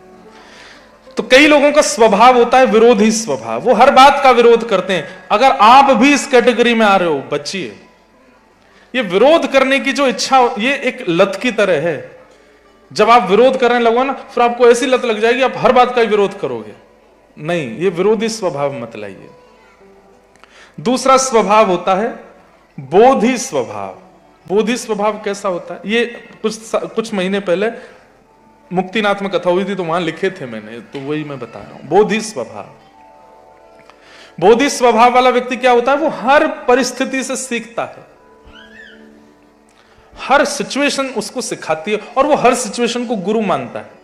तो कई लोगों का स्वभाव होता है विरोधी स्वभाव, वो हर बात का विरोध करते हैं। अगर आप भी इस कैटेगरी में आ रहे हो, बचिए। ये विरोध करने की जो इच्छा, ये एक लत की तरह है। जब आप विरोध करने लगो ना, फिर आपको ऐसी लत लग जाएगी आप हर बात का ही विरोध करोगे। नहीं, ये विरोधी स्वभाव मत लाइए। दूसरा स्वभाव होता है बोधि स्वभाव। बोधि स्वभाव कैसा होता है? ये कुछ महीने पहले मुक्तिनाथ में कथा हुई थी, तो वहां लिखे थे मैंने, तो वही मैं बता रहा हूं। बोधि स्वभाव, बोधि स्वभाव वाला व्यक्ति क्या होता है? वो हर परिस्थिति से सीखता है, हर सिचुएशन उसको सिखाती है, और वो हर सिचुएशन को गुरु मानता है।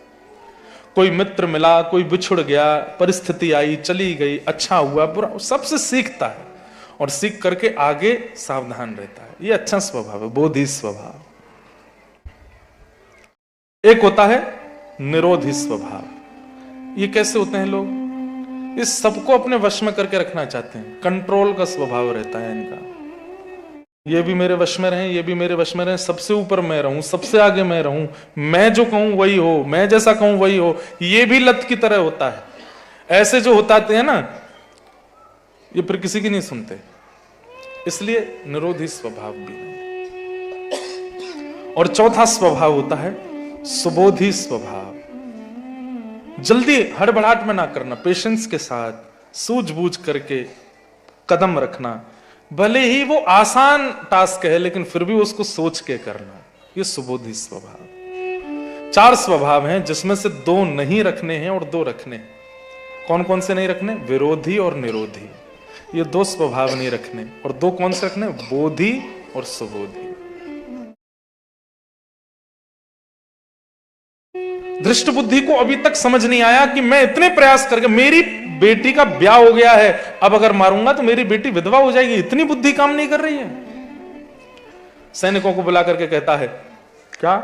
कोई मित्र मिला, कोई बिछुड़ गया, परिस्थिति आई, चली गई, अच्छा हुआ बुरा, सबसे सीखता है और सीख करके आगे सावधान रहता है। ये अच्छा स्वभाव है, बोधि स्वभाव। एक होता है निरोधी स्वभाव। ये कैसे होते हैं लोग? इस सबको अपने वश में करके रखना चाहते हैं, कंट्रोल का स्वभाव रहता है इनका। ये भी मेरे वश में रहे, ये भी मेरे वश में रहे, सबसे ऊपर मैं रहूं, सबसे आगे मैं रहूं, मैं जो कहूं वही हो, मैं जैसा कहूं वही हो। ये भी लत की तरह होता है। ऐसे जो होताते हैं ना, ये फिर किसी की नहीं सुनते, इसलिए निरोधी स्वभाव भी नहीं। और चौथा स्वभाव होता है सुबोधि स्वभाव। जल्दी हड़बड़ाहट में ना करना, पेशेंस के साथ सूझबूझ करके कदम रखना। भले ही वो आसान टास्क है, लेकिन फिर भी उसको सोच के करना, ये सुबोधि स्वभाव। 4 स्वभाव हैं, जिसमें से 2 नहीं रखने हैं और 2 रखने हैं। कौन कौन से नहीं रखने? विरोधी और निरोधी। ये 2 स्वभाव नहीं रखने, और 2 कौन से रखने? बोधि और सुबोधि। दृष्ट बुद्धि को अभी तक समझ नहीं आया कि मैं इतने प्रयास करके, मेरी बेटी का ब्याह हो गया है, अब अगर मारूंगा तो मेरी बेटी विधवा हो जाएगी, इतनी बुद्धि काम नहीं कर रही है। सैनिकों को बुला करके कहता है, क्या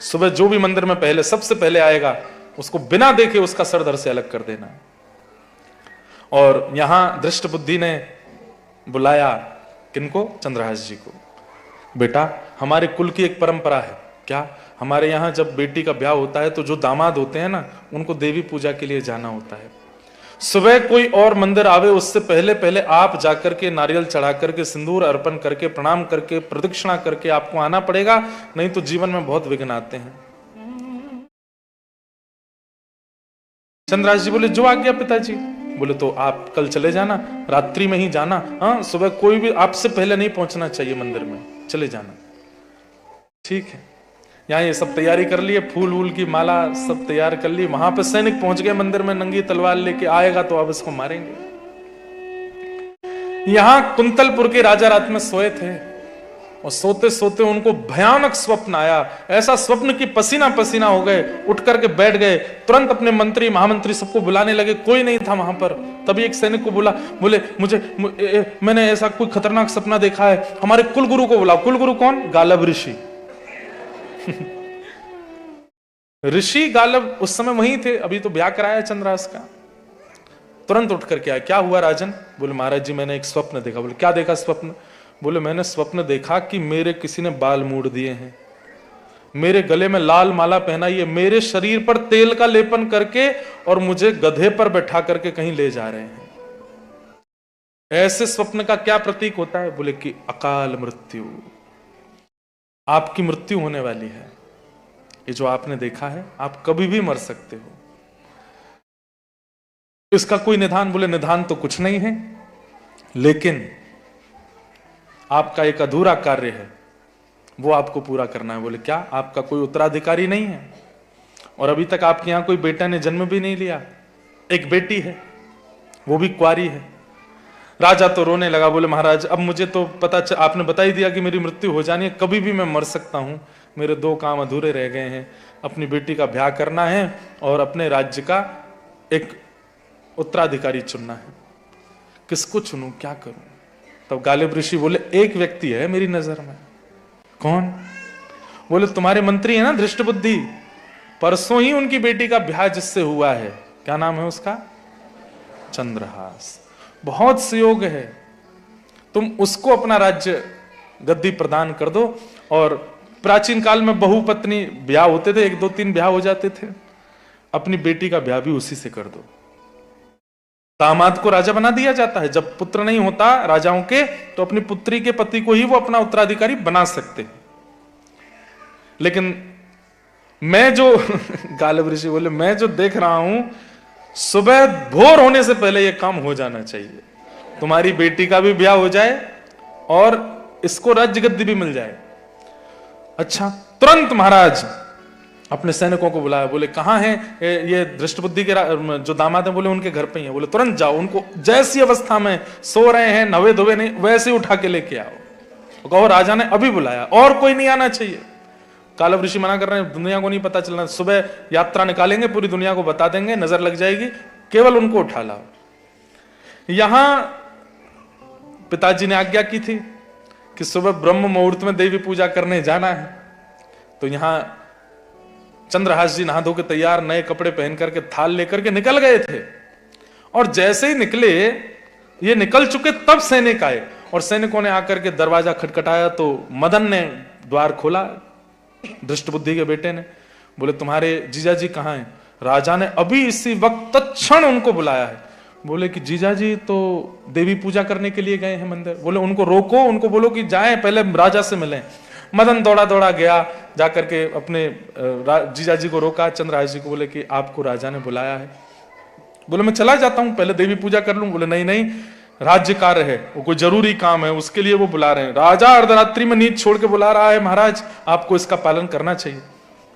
सुबह जो भी मंदिर में पहले सबसे पहले आएगा, उसको बिना देखे उसका सर धड़ से अलग कर देना। और यहां दृष्ट बुद्धि ने बुलाया किनको? चंद्रहास जी को। बेटा, हमारे कुल की एक परंपरा है, क्या? हमारे यहां जब बेटी का ब्याह होता है तो जो दामाद होते हैं ना, उनको देवी पूजा के लिए जाना होता है। सुबह कोई और मंदिर आवे उससे पहले पहले आप जाकर के नारियल चढ़ा करके, सिंदूर अर्पण करके, प्रणाम करके, प्रदक्षिणा करके आपको आना पड़ेगा, नहीं तो जीवन में बहुत विघ्न आते हैं। चंद्रहास जी बोले, जो आज्ञा पिताजी। बोले, तो आप कल चले जाना, रात्रि में ही जाना। हाँ, सुबह कोई भी आपसे पहले नहीं पहुंचना चाहिए मंदिर में, चले जाना। ठीक है। यहाँ ये सब तैयारी कर लिए, फूल वूल की माला सब तैयार कर ली। वहां पे सैनिक पहुंच गए मंदिर में, नंगी तलवार लेके आएगा तो अब इसको मारेंगे। यहां कुंतलपुर के राजा रात में सोए थे, और सोते सोते उनको भयानक स्वप्न आया। ऐसा स्वप्न कि पसीना पसीना हो गए, उठ करके बैठ गए। तुरंत अपने मंत्री महामंत्री सबको बुलाने लगे, कोई नहीं था वहां पर। तभी एक सैनिक को बोला, बोले मैंने ऐसा कोई खतरनाक सपना देखा है, हमारे कुलगुरु को बुलाओ। कुलगुरु कौन? गालब ऋषि। ऋषि गालब उस समय वहीं थे, अभी तो ब्याह कराया चंद्रहास का। तुरंत उठ करके आया, क्या हुआ राजन? बोले, महाराज जी मैंने एक स्वप्न देखा। बोले, क्या देखा स्वप्न? बोले, मैंने स्वप्न देखा कि मेरे किसी ने बाल मूड़ दिए हैं, मेरे गले में लाल माला पहनाई है, मेरे शरीर पर तेल का लेपन करके और मुझे गधे पर बैठा करके कहीं ले जा रहे हैं। ऐसे स्वप्न का क्या प्रतीक होता है? बोले कि अकाल मृत्यु, आपकी मृत्यु होने वाली है। ये जो आपने देखा है, आप कभी भी मर सकते हो। इसका कोई निदान? बोले, निदान तो कुछ नहीं है, लेकिन आपका एक अधूरा कार्य है, वो आपको पूरा करना है। बोले, क्या? आपका कोई उत्तराधिकारी नहीं है, और अभी तक आपके यहां कोई बेटा ने जन्म भी नहीं लिया। एक बेटी है, वो भी कुंवारी है। राजा तो रोने लगा। बोले, महाराज अब मुझे तो पता आपने बता ही दिया कि मेरी मृत्यु हो जानी है, कभी भी मैं मर सकता हूं। मेरे 2 काम अधूरे रह गए हैं, अपनी बेटी का ब्याह करना है और अपने राज्य का एक उत्तराधिकारी चुनना है। किसको चुनूं, क्या करूं? तब गालिब ऋषि बोले, एक व्यक्ति है मेरी नजर में। कौन? बोले, तुम्हारे मंत्री है ना दृष्ट बुद्धि, परसों ही उनकी बेटी का ब्याह जिससे हुआ है, क्या नाम है उसका? चंद्रहास। बहुत सुयोग है, तुम उसको अपना राज्य गद्दी प्रदान कर दो। और प्राचीन काल में बहुपत्नी ब्याह होते थे, 1 2 3 ब्याह हो जाते थे। अपनी बेटी का ब्याह भी उसी से कर दो। दामाद को राजा बना दिया जाता है। जब पुत्र नहीं होता राजाओं के, तो अपनी पुत्री के पति को ही वो अपना उत्तराधिकारी बना सकते हैं। लेकिन मैं जो गालिब ऋषि बोले, मैं जो देख रहा हूं, सुबह भोर होने से पहले यह काम हो जाना चाहिए। तुम्हारी बेटी का भी ब्याह हो जाए और इसको राज्य गद्दी भी मिल जाए। अच्छा, तुरंत महाराज अपने सैनिकों को बुलाया। बोले कहां हैं ये दृष्टबुद्धि के जो दामाद हैं? बोले उनके घर पे ही है। बोले तुरंत जाओ, उनको जैसी अवस्था में सो रहे हैं, नवे धोवे नहीं, वैसे उठा के लेके आओ। कहो राजा ने अभी बुलाया, और कोई नहीं आना चाहिए। गालिब ऋषि मना कर रहे हैं, दुनिया को नहीं पता चलना। सुबह यात्रा निकालेंगे, पूरी दुनिया को बता देंगे, नजर लग जाएगी, केवल उनको उठा लाओ। यहां पिताजी ने आज्ञा की थी कि सुबह ब्रह्म मुहूर्त में देवी पूजा करने जाना है। तो यहां चंद्रहास जी नहा धो के तैयार, नए कपड़े पहन करके थाल लेकर के निकल गए थे। और जैसे ही निकले, ये निकल चुके, तब सैनिक आए और सैनिकों ने आकर के दरवाजा खटखटाया। तो मदन ने द्वार खोला, दृष्टबुद्धि के बेटे ने। बोले तुम्हारे जीजाजी कहां हैं? राजा ने अभी इसी वक्त तत्क्षण उनको बुलाया है। बोले कि जीजाजी तो देवी पूजा करने के लिए गए हैं मंदिर। बोले उनको रोको, उनको बोलो कि जाएं, पहले राजा से मिलें। मदन दौड़ा दौड़ा गया, जाकर के अपने जीजाजी को रोका। चंद्रहास जी को बोले कि आपको राजा ने बुलाया है। बोले मैं चला जाता हूं, पहले देवी पूजा कर लूं। बोले नहीं नहीं, राज्य कार्य है, वो कोई जरूरी काम है, उसके लिए वो बुला रहे हैं। राजा अर्धरात्रि में नींद छोड़ के बुला रहा है, महाराज आपको इसका पालन करना चाहिए।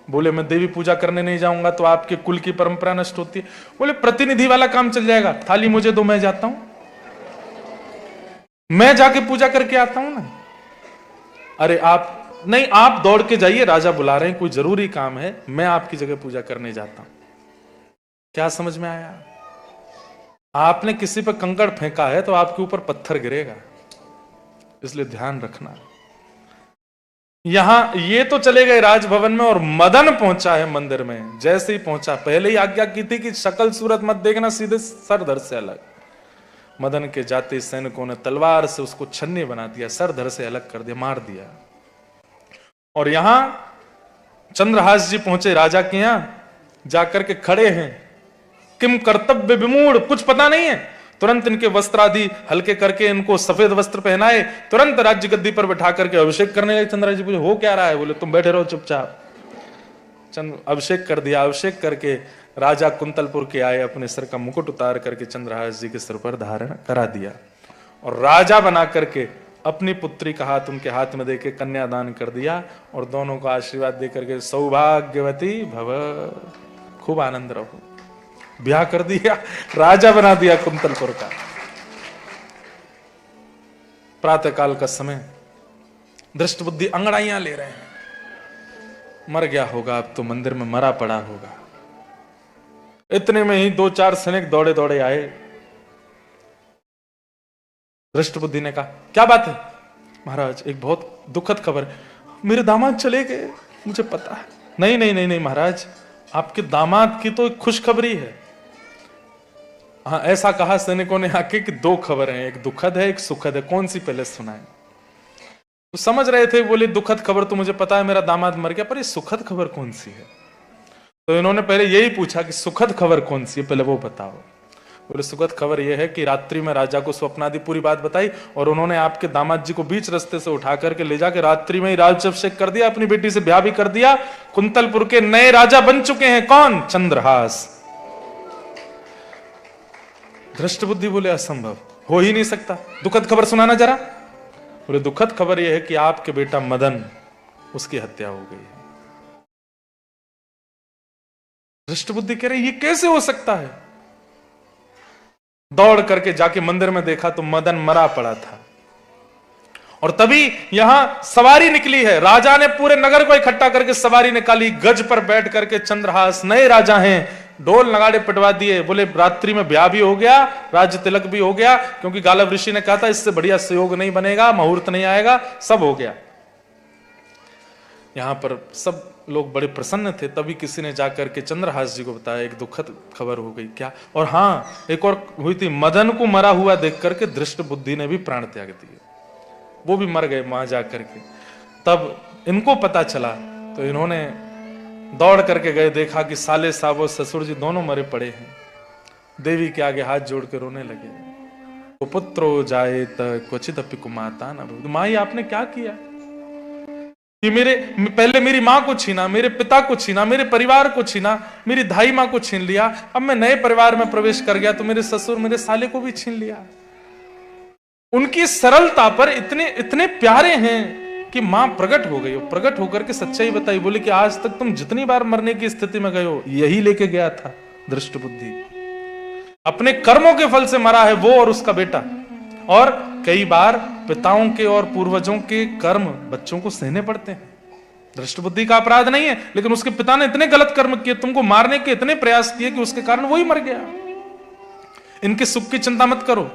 बोले मैं देवी पूजा करने नहीं जाऊंगा तो आपके कुल की परंपरा नष्ट होती है। बोले प्रतिनिधि वाला काम चल जाएगा, थाली मुझे दो, मैं जाता हूं, मैं जाके पूजा करके आता हूं ना। अरे आप नहीं, आप दौड़ के जाइए, राजा बुला रहे हैं, कोई जरूरी काम है, मैं आपकी जगह पूजा करने जाता हूं। क्या समझ में आया? आपने किसी पर कंकड़ फेंका है तो आपके ऊपर पत्थर गिरेगा, इसलिए ध्यान रखना। यहां ये तो चले गए राजभवन में और मदन पहुंचा है मंदिर में। जैसे ही पहुंचा, पहले ही आज्ञा की थी कि शकल सूरत मत देखना, सीधे सर धड़ से अलग। मदन के जाते सैनिकों ने तलवार से उसको छन्नी बना दिया, सर धड़ से अलग कर दिया, मार दिया। और यहां चंद्रहास जी पहुंचे राजा के यहां, जाकर के खड़े हैं, किम कर्तव्य विमूढ़, कुछ पता नहीं है। तुरंत इनके वस्त्र आदि हल्के करके इनको सफेद वस्त्र पहनाए, तुरंत राज्य गद्दी पर बैठा करके अभिषेक करने लगे। चंद्रहास जी पूछे हो क्या रहा है? बोले तुम बैठे रहो चुपचाप। अभिषेक कर दिया। अभिषेक करके राजा कुंतलपुर के आए, अपने सिर का मुकुट उतार करके चंद्रहास जी के सिर पर धारण करा दिया और राजा बना करके अपनी पुत्री का हाथ उनके हाथ में देके कन्यादान कर दिया और दोनों को आशीर्वाद दे करके सौभाग्यवती भव, खूब आनंद रहो। ब्याह कर दिया, राजा बना दिया कुंतलपुर का। प्रातः काल का समय, दृष्टबुद्धि अंगड़ाइयां ले रहे हैं। मर गया होगा, अब तो मंदिर में मरा पड़ा होगा। इतने में ही 2-4 सैनिक दौड़े दौड़े आए। दृष्टबुद्धि ने कहा क्या बात है? महाराज एक बहुत दुखद खबर है, मेरे दामाद चले गए, मुझे पता है। नहीं नहीं नहीं नहीं महाराज, आपके दामाद की तो एक खुशखबरी है। हाँ, ऐसा कहा सैनिकों ने आके कि 2 खबर हैं, एक दुखद है एक सुखद है, कौन सी पहले सुनाएं? तो समझ रहे थे, बोले दुखद खबर तो मुझे पता है, मेरा दामाद मर गया, पर ये सुखद खबर कौन सी है? तो इन्होंने पहले यही पूछा कि सुखद खबर कौन सी है, पहले वो बताओ। बोले सुखद खबर यह है कि रात्रि में राजा को स्वप्नादि पूरी बात बताई और उन्होंने आपके दामाद जी को बीच रास्ते से उठा करके ले जाकर रात्रि में ही राज्याभिषेक कर दिया, अपनी बेटी से ब्याह भी कर दिया। कुंतलपुर के नए राजा बन चुके हैं। कौन? चंद्रहास। दृष्टबुद्धि बोले असंभव, हो ही नहीं सकता, दुखद खबर सुनाना जरा। बोले दुखद खबर यह है कि आपके बेटा मदन, उसकी हत्या हो गई है। दृष्टबुद्धि कह रहे ये कैसे हो सकता है? दौड़ करके जाके मंदिर में देखा तो मदन मरा पड़ा था। और तभी यहां सवारी निकली है। राजा ने पूरे नगर को इकट्ठा करके सवारी निकाली, गज पर बैठ करके चंद्रहास, नए राजा हैं, ढोल नगाड़े पिटवा दिए। बोले रात्रि में ब्याह भी हो गया, राज्य तिलक भी हो गया, क्योंकि गालिब ऋषि ने कहा था इससे बढ़िया संयोग नहीं बनेगा, मुहूर्त नहीं आएगा, सब हो गया। यहां पर सब लोग बड़े प्रसन्न थे। तभी किसी ने जाकर के चंद्रहास जी को बताया एक दुखद खबर हो गई। क्या? और हाँ, एक और हुई थी, मदन को मरा हुआ देख करके दृष्टबुद्धि ने भी प्राण त्याग दिए, वो भी मर गए वहां जाकर के। तब इनको पता चला तो इन्होंने दौड़ करके गए, देखा कि साले साहब और ससुर जी दोनों मरे पड़े हैं। देवी के आगे हाथ जोड़ के रोने लगे। वो पुत्रो जाए क्वचित अपि कुमाता न। माँ ये आपने क्या किया? ये पहले मेरी माँ को छीना, मेरे पिता को छीना, मेरे परिवार को छीना, मेरी धाई माँ को छीन लिया, अब मैं नए परिवार में प्रवेश कर गया तो मेरे ससुर मेरे साले को भी छीन लिया। उनकी सरलता पर इतने इतने प्यारे हैं कि मां प्रकट हो गई। प्रकट होकर के सच्चाई बताई, बोले कि आज तक तुम जितनी बार मरने की स्थिति में गए हो यही लेके गया था दृष्ट बुद्धि। अपने कर्मों के फल से मरा है वो और उसका बेटा। और कई बार पिताओं के और पूर्वजों के कर्म बच्चों को सहने पड़ते हैं। दृष्ट बुद्धि का अपराध नहीं है, लेकिन उसके पिता ने इतने गलत कर्म किए, तुमको मारने के इतने प्रयास किए कि उसके कारण वही मर गया। इनके सुख की चिंता मत करो।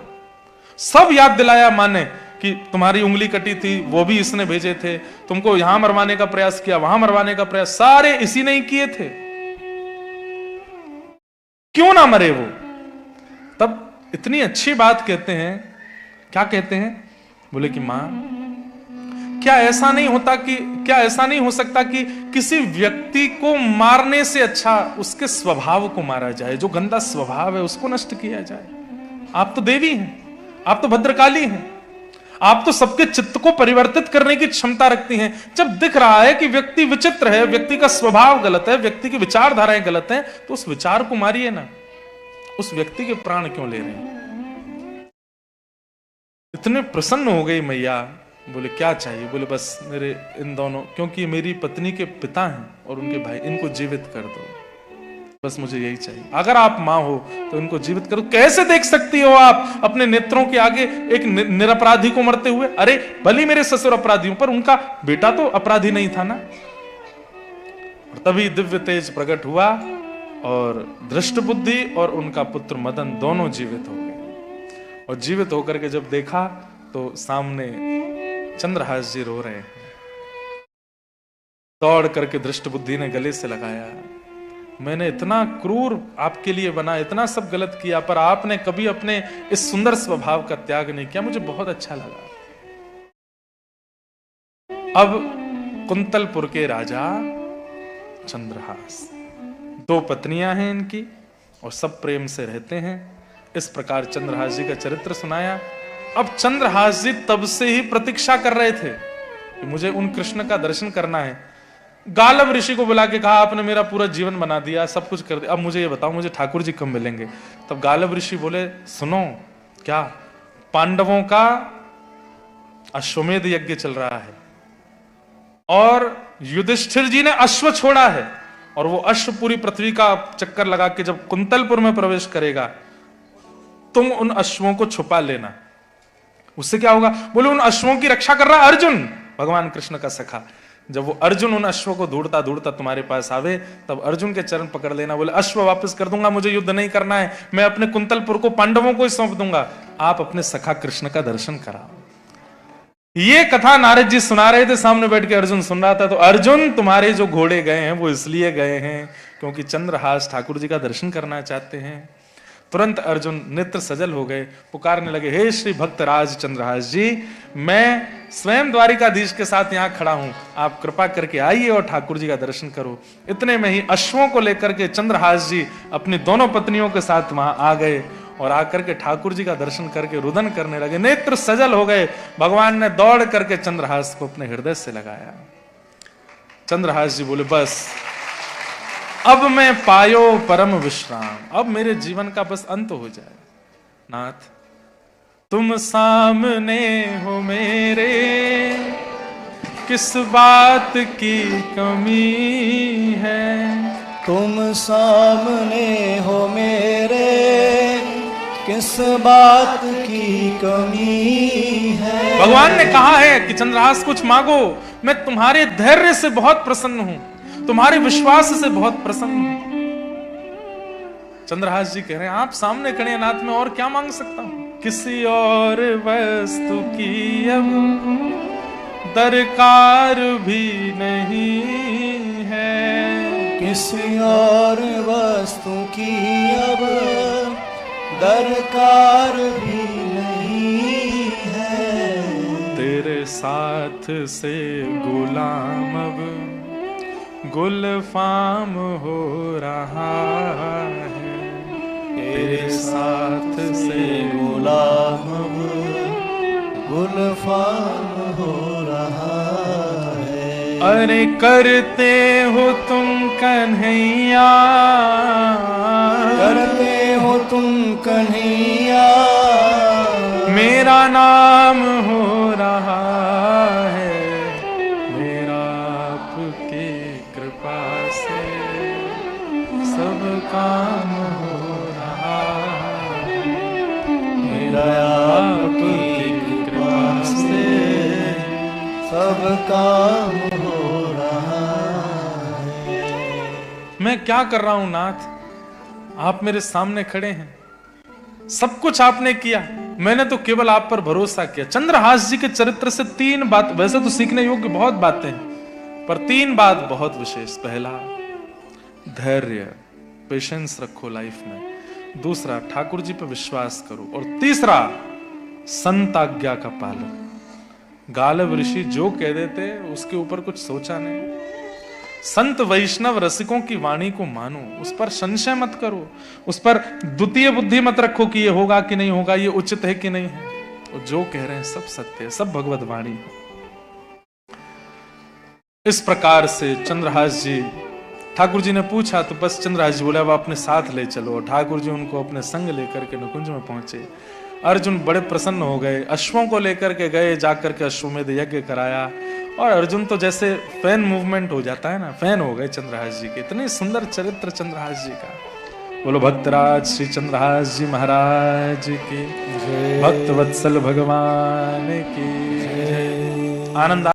सब याद दिलाया मां ने कि तुम्हारी उंगली कटी थी, वो भी इसने भेजे थे, तुमको यहां मरवाने का प्रयास किया, वहां मरवाने का प्रयास, सारे इसी ने ही किए थे। क्यों ना मरे वो? तब इतनी अच्छी बात कहते हैं। क्या कहते हैं? बोले कि मां, क्या ऐसा नहीं हो सकता कि किसी व्यक्ति को मारने से अच्छा उसके स्वभाव को मारा जाए, जो गंदा स्वभाव है उसको नष्ट किया जाए। आप तो देवी हैं, आप तो भद्रकाली हैं, आप तो सबके चित्त को परिवर्तित करने की क्षमता रखती हैं। जब दिख रहा है कि व्यक्ति विचित्र है, व्यक्ति का स्वभाव गलत है, व्यक्ति की विचारधाराएं गलत हैं, तो उस विचार को मारिए ना। उस व्यक्ति के प्राण क्यों ले रहे हैं? इतने प्रसन्न हो गई मैया। बोले क्या चाहिए? बोले बस मेरे इन दोनों, क्योंकि मेरी पत्नी के पिता हैं और उनके भाई, इनको जीवित कर दो, बस मुझे यही चाहिए। अगर आप मां हो तो इनको जीवित करो। कैसे देख सकती हो आप अपने नेत्रों के आगे एक निरपराधी को मरते हुए? अरे भली मेरे ससुर अपराधी हो, पर उनका बेटा तो अपराधी नहीं था ना। और तभी दिव्य तेज प्रकट हुआ और दृष्ट बुद्धि और उनका पुत्र मदन दोनों जीवित हो गए। और जीवित होकर के जब देखा तो सामने चंद्रहास जी रो रहे हैं। दौड़ करके दृष्ट बुद्धि ने गले से लगाया, मैंने इतना क्रूर आपके लिए बना, इतना सब गलत किया, पर आपने कभी अपने इस सुंदर स्वभाव का त्याग नहीं किया, मुझे बहुत अच्छा लगा। अब कुंतलपुर के राजा चंद्रहास, 2 पत्नियां हैं इनकी और सब प्रेम से रहते हैं। इस प्रकार चंद्रहास जी का चरित्र सुनाया। अब चंद्रहास जी तब से ही प्रतीक्षा कर रहे थे कि मुझे उन कृष्ण का दर्शन करना है। गालव ऋषि को बुला के कहा, आपने मेरा पूरा जीवन बना दिया, सब कुछ कर दिया, अब मुझे ये बताओ मुझे ठाकुर जी कब मिलेंगे? तब गालव ऋषि बोले, सुनो, क्या पांडवों का अश्वमेध यज्ञ चल रहा है और युधिष्ठिर जी ने अश्व छोड़ा है, और वो अश्व पूरी पृथ्वी का चक्कर लगा के जब कुंतलपुर में प्रवेश करेगा, तुम उन अश्वों को छुपा लेना। उससे क्या होगा? बोले उन अश्वों की रक्षा कर रहा अर्जुन, भगवान कृष्ण का सखा। जब वो अर्जुन उन अश्वों को दौड़ता दौड़ता तुम्हारे पास आवे, तब अर्जुन के चरण पकड़ लेना। बोले अश्व वापस कर दूंगा, मुझे युद्ध नहीं करना है, मैं अपने कुंतलपुर को पांडवों को ही सौंप दूंगा, आप अपने सखा कृष्ण का दर्शन कराओ। ये कथा नारद जी सुना रहे थे, सामने बैठ के अर्जुन सुन रहा था। तो अर्जुन, तुम्हारे जो घोड़े गए हैं वो इसलिए गए हैं क्योंकि चंद्रहास ठाकुर जी का दर्शन करना चाहते हैं। तुरंत अर्जुन नेत्र सजल हो गए, पुकारने लगे, हे श्री भक्तराज चंद्रहास जी, मैं स्वयं द्वारिकाधीश के साथ यहाँ खड़ा हूं, आप कृपा करके आइए और ठाकुर जी का दर्शन करो। इतने में ही अश्वों को लेकर के चंद्रहास जी अपनी दोनों पत्नियों के साथ वहां आ गए और आकर के ठाकुर जी का दर्शन करके रुदन करने लगे, नेत्र सजल हो गए। भगवान ने दौड़ करके चंद्रहास को अपने हृदय से लगाया। चंद्रहास जी बोले, बस अब मैं पायो परम विश्राम, अब मेरे जीवन का बस अंत हो जाए। नाथ, तुम सामने हो मेरे, किस बात की कमी है? तुम सामने हो मेरे, किस बात की कमी है? भगवान ने कहा है कि चंद्रहास कुछ मांगो, मैं तुम्हारे धैर्य से बहुत प्रसन्न हूं, तुम्हारे विश्वास से बहुत प्रसन्न हूं। चंद्रहास जी कह रहे हैं, आप सामने खड़े हैं नाथ, मैं और क्या मांग सकता हूं? किसी और वस्तु की अब दरकार भी नहीं है, किसी और वस्तु की अब दरकार भी नहीं है। तेरे साथ से गुलाम अब गुलफाम हो रहा है, तेरे साथ से गुलाम गुलफाम हो रहा है। अरे करते हो तुम कन्हैया, करते हो तुम कन्हैया, मेरा नाम हो रहा है, मेरा आपकी कृपा से सब काम हो रहा है, मेरा आपकी कृपा से सब काम हो रहा है। मैं क्या कर रहा हूं नाथ, आप मेरे सामने खड़े हैं, सब कुछ आपने किया, मैंने तो केवल आप पर भरोसा किया। चंद्रहास जी के चरित्र से 3 बात, वैसे तो सीखने योग्य बहुत बातें हैं, पर 3 बात बहुत विशेष। पहला, धैर्य, पेशेंस रखो लाइफ में। दूसरा, ठाकुर जी पर विश्वास करो। और तीसरा, संत आज्ञा का पालन। गालव ऋषि जो कह देते उसके ऊपर कुछ सोचा नहीं। संत वैष्णव रसिकों की वाणी को मानो, उस पर संशय मत करो, उस पर द्वितीय बुद्धि मत रखो कि ये होगा कि नहीं होगा, ये उचित है कि नहीं है। और जो कह रहे हैं सब सत्य है, सब भगवत वाणी है। इस प्रकार से चंद्रहास जी, ठाकुर जी ने पूछा तो बस चंद्रहास जी बोले अब अपने साथ ले चलो। ठाकुर जी उनको अपने संग लेकर के निकुंज में पहुंचे। अर्जुन बड़े प्रसन्न हो गए, अश्वों को लेकर के गए, जाकर के अश्वमेध यज्ञ कराया। और अर्जुन तो जैसे फैन मूवमेंट हो जाता है ना, फैन हो गए चंद्रहास जी के। इतने सुंदर चरित्र चंद्रहास जी का। बोलो भक्तराज श्री चंद्रहास जी महाराज की, भक्त वत्सल भगवान की आनंद।